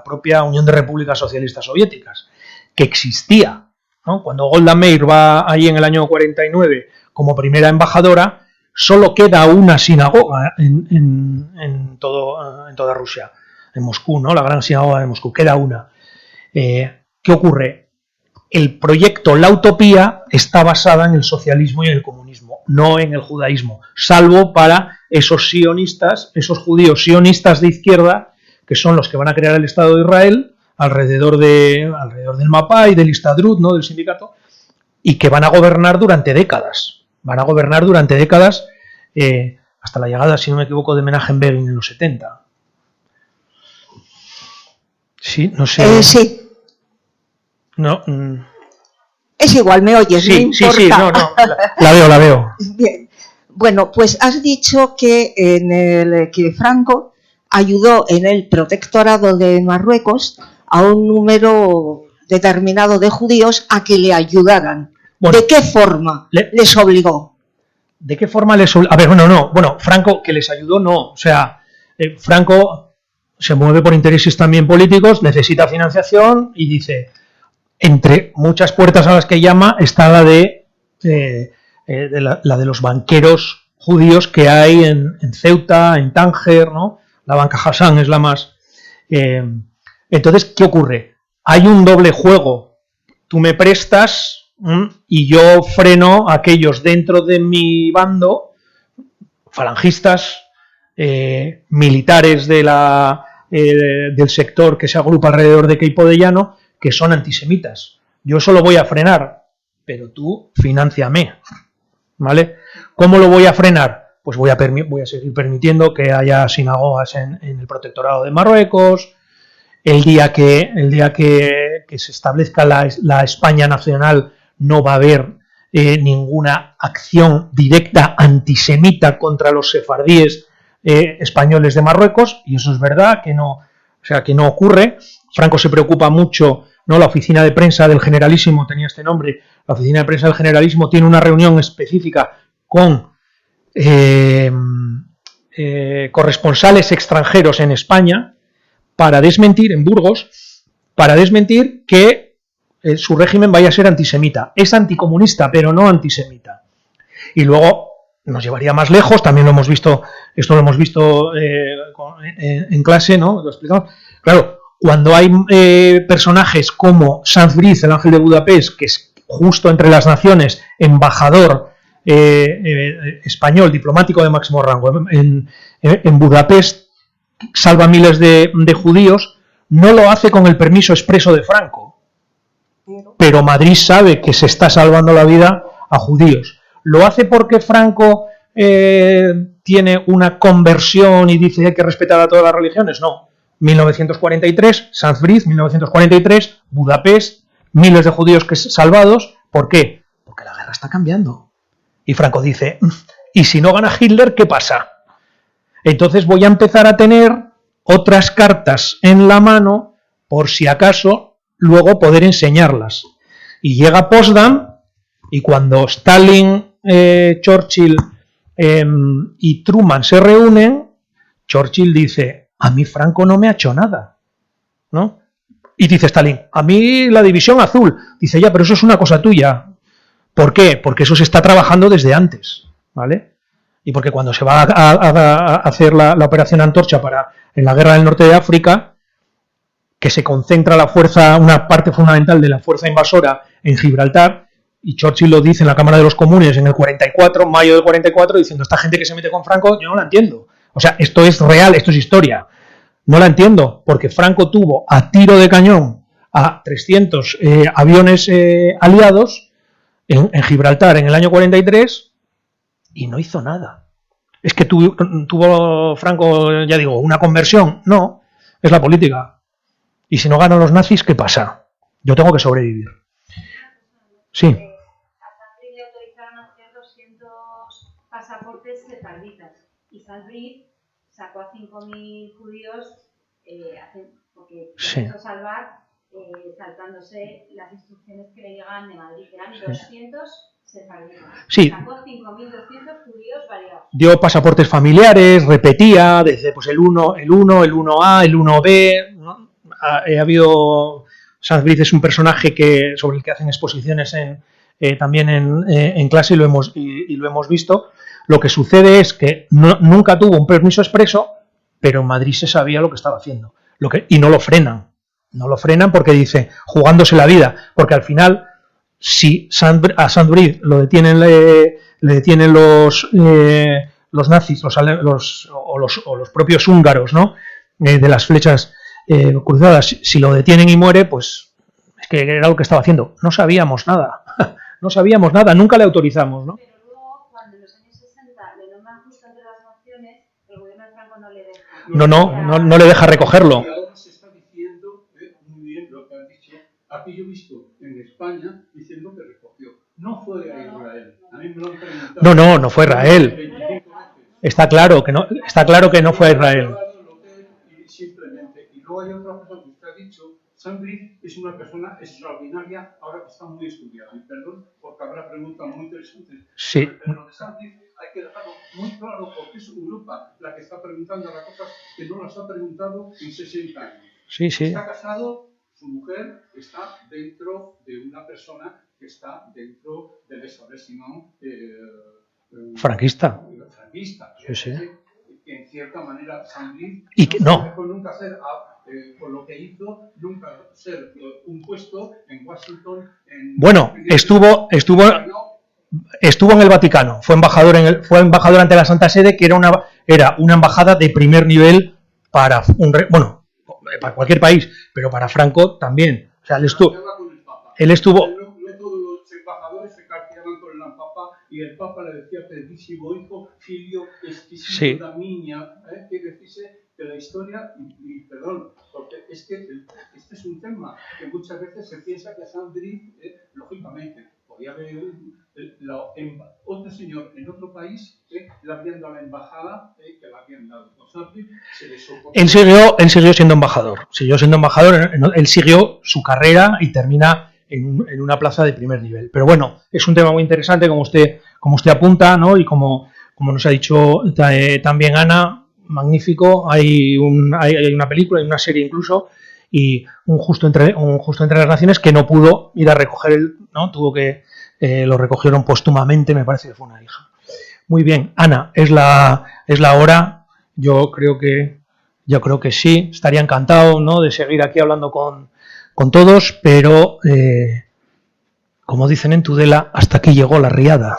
propia Unión de Repúblicas Socialistas Soviéticas, que existía, ¿no? Cuando Golda Meir va ahí en el año 49 como primera embajadora, solo queda una sinagoga en toda Rusia, en Moscú, ¿no?, la gran sinagoga de Moscú, queda una. ¿Qué ocurre? El proyecto La Utopía está basada en el socialismo y en el comunismo. no en el judaísmo, salvo para esos sionistas, esos judíos sionistas de izquierda, que son los que van a crear el Estado de Israel alrededor del Mapá y del Histadrut, ¿no?, del sindicato, y que van a gobernar durante décadas. Van a gobernar durante décadas hasta la llegada, si no me equivoco, de Menachem Begin en los 70. Sí, no sé. Sí. No. Es igual, me oyes, Sí, no importa. sí, no. La veo. Bien. Bueno, pues has dicho que que Franco ayudó en el protectorado de Marruecos a un número determinado de judíos a que le ayudaran. Bueno, ¿de qué forma les obligó? ¿De qué forma les obligó? A ver, bueno, Franco, que les ayudó, no. O sea, Franco se mueve por intereses también políticos, necesita financiación y dice, entre muchas puertas a las que llama está la de los banqueros judíos que hay en Ceuta, en Tánger, ¿no? La banca Hassan es la más... Entonces, ¿qué ocurre? Hay un doble juego. Tú me prestas y yo freno a aquellos dentro de mi bando, falangistas, militares del sector que se agrupa alrededor de Queipo de Llano, que son antisemitas. Yo eso lo voy a frenar, pero tú financiame, ¿vale? ¿Cómo lo voy a frenar? Pues voy a seguir permitiendo que haya sinagogas en el protectorado de Marruecos. El día que se establezca la España nacional no va a haber ninguna acción directa antisemita contra los sefardíes españoles de Marruecos, y eso es verdad que no, o sea, que no ocurre. Franco se preocupa mucho, ¿no? La oficina de prensa del Generalísimo tenía este nombre. La oficina de prensa del Generalísimo tiene una reunión específica con corresponsales extranjeros en España para desmentir, en Burgos, para desmentir que su régimen vaya a ser antisemita. Es anticomunista, pero no antisemita. Y luego nos llevaría más lejos, también lo hemos visto, esto lo hemos visto en clase, ¿no? Lo explicamos. Claro, cuando hay personajes como Sanz Briz, el ángel de Budapest, que es justo entre las naciones, embajador español, diplomático de máximo rango en Budapest, salva miles de judíos, no lo hace con el permiso expreso de Franco. Pero Madrid sabe que se está salvando la vida a judíos. ¿Lo hace porque Franco tiene una conversión y dice que hay que respetar a todas las religiones? No. 1943, Sanz Briz, 1943, Budapest, miles de judíos salvados. ¿Por qué? Porque la guerra está cambiando. Y Franco dice, ¿y si no gana Hitler, qué pasa? Entonces voy a empezar a tener otras cartas en la mano por si acaso luego poder enseñarlas. Y llega Potsdam y cuando Stalin, Churchill y Truman se reúnen, Churchill dice, a mí Franco no me ha hecho nada, ¿no? Y dice Stalin, a mí la división azul. Dice, ya, pero eso es una cosa tuya. ¿Por qué? Porque eso se está trabajando desde antes, ¿vale? Y porque cuando se va a hacer la operación Antorcha en la guerra del norte de África, que se concentra la fuerza, una parte fundamental de la fuerza invasora en Gibraltar, y Churchill lo dice en la Cámara de los Comunes en el 44, mayo del 44, diciendo, esta gente que se mete con Franco, yo no la entiendo. O sea, esto es real, esto es historia. No la entiendo, porque Franco tuvo a tiro de cañón a 300 aviones aliados en Gibraltar en el año 43 y no hizo nada. Es que tuvo Franco, ya digo, una conversión. No, es la política. Y si no ganan los nazis, ¿qué pasa? Yo tengo que sobrevivir. Sí. A Sanz Briz le autorizaron a hacer 200 pasaportes sefarditas y Sanz Briz sacó a 5.000 judíos porque quiso salvar saltándose las instrucciones que le llegaban de Madrid, que eran 200 sefarditas. Sí. Sacó 5.200 judíos variados. Dio pasaportes familiares, repetía desde pues el 1A, el 1B, ¿no? Ha habido... Sanz Briz es un personaje sobre el que hacen exposiciones también en clase y lo hemos visto. Lo que sucede es que nunca tuvo un permiso expreso, pero en Madrid se sabía lo que estaba haciendo. Y no lo frenan. No lo frenan porque dice, jugándose la vida, porque al final si a Saint-Brid lo detienen, le detienen los nazis, o los propios húngaros, ¿no? De las flechas cruzadas, si lo detienen y muere, pues es que era lo que estaba haciendo. No sabíamos nada, no sabíamos nada, nunca le autorizamos, ¿no? Pero luego, cuando en los años 60 le nombran justo entre las naciones, el gobierno de Franco no le deja. No le deja recogerlo. Y ahora se está diciendo, muy bien lo que has dicho, aquí yo he visto en España diciendo que recogió. No fue a Israel. A mí me lo han preguntado. No fue Israel. Está claro que no fue a Israel. Simplemente. Y luego hay otra cosa que usted ha dicho. Saint-Brid es una persona extraordinaria, ahora que está muy estudiada. Y perdón, porque habrá preguntas muy interesantes. Sí. Pero lo de Saint-Brid hay que dejarlo muy claro, porque es Europa la que está preguntando las cosas que no las ha preguntado en 60 años. Sí. Está casado, su mujer está dentro de una persona que está dentro del establishment franquista. Sí. Que en cierta manera Saint-Brid no dejó nunca hacer con lo que hizo, nunca ser un puesto en Washington. Bueno, estuvo en el Vaticano, fue embajador ante la Santa Sede, que era una embajada de primer nivel para para cualquier país, pero para Franco también. O sea, él estuvo. No todos los embajadores se carteaban con el Papa y el Papa le decía queridísimo hijo, filio, exquisito da miña, quiere decirse que la historia, y perdón, porque es que este es un tema que muchas veces se piensa que Saint-Brid, lógicamente, podía haber otro señor en otro país le habían dado la embajada que le habían dado. Él siguió siendo embajador. Él siguió su carrera y termina en una plaza de primer nivel. Pero bueno, es un tema muy interesante, como usted apunta, ¿no? Y como nos ha dicho también Ana, magnífico. Hay una película, hay una serie incluso, y un justo entre las naciones que no pudo ir a recoger ¿no? Lo recogieron póstumamente, me parece que fue una hija. Muy bien, Ana, es la hora. Yo creo que sí, estaría encantado, ¿no? De seguir aquí hablando con todos, pero como dicen en Tudela, hasta aquí llegó la riada.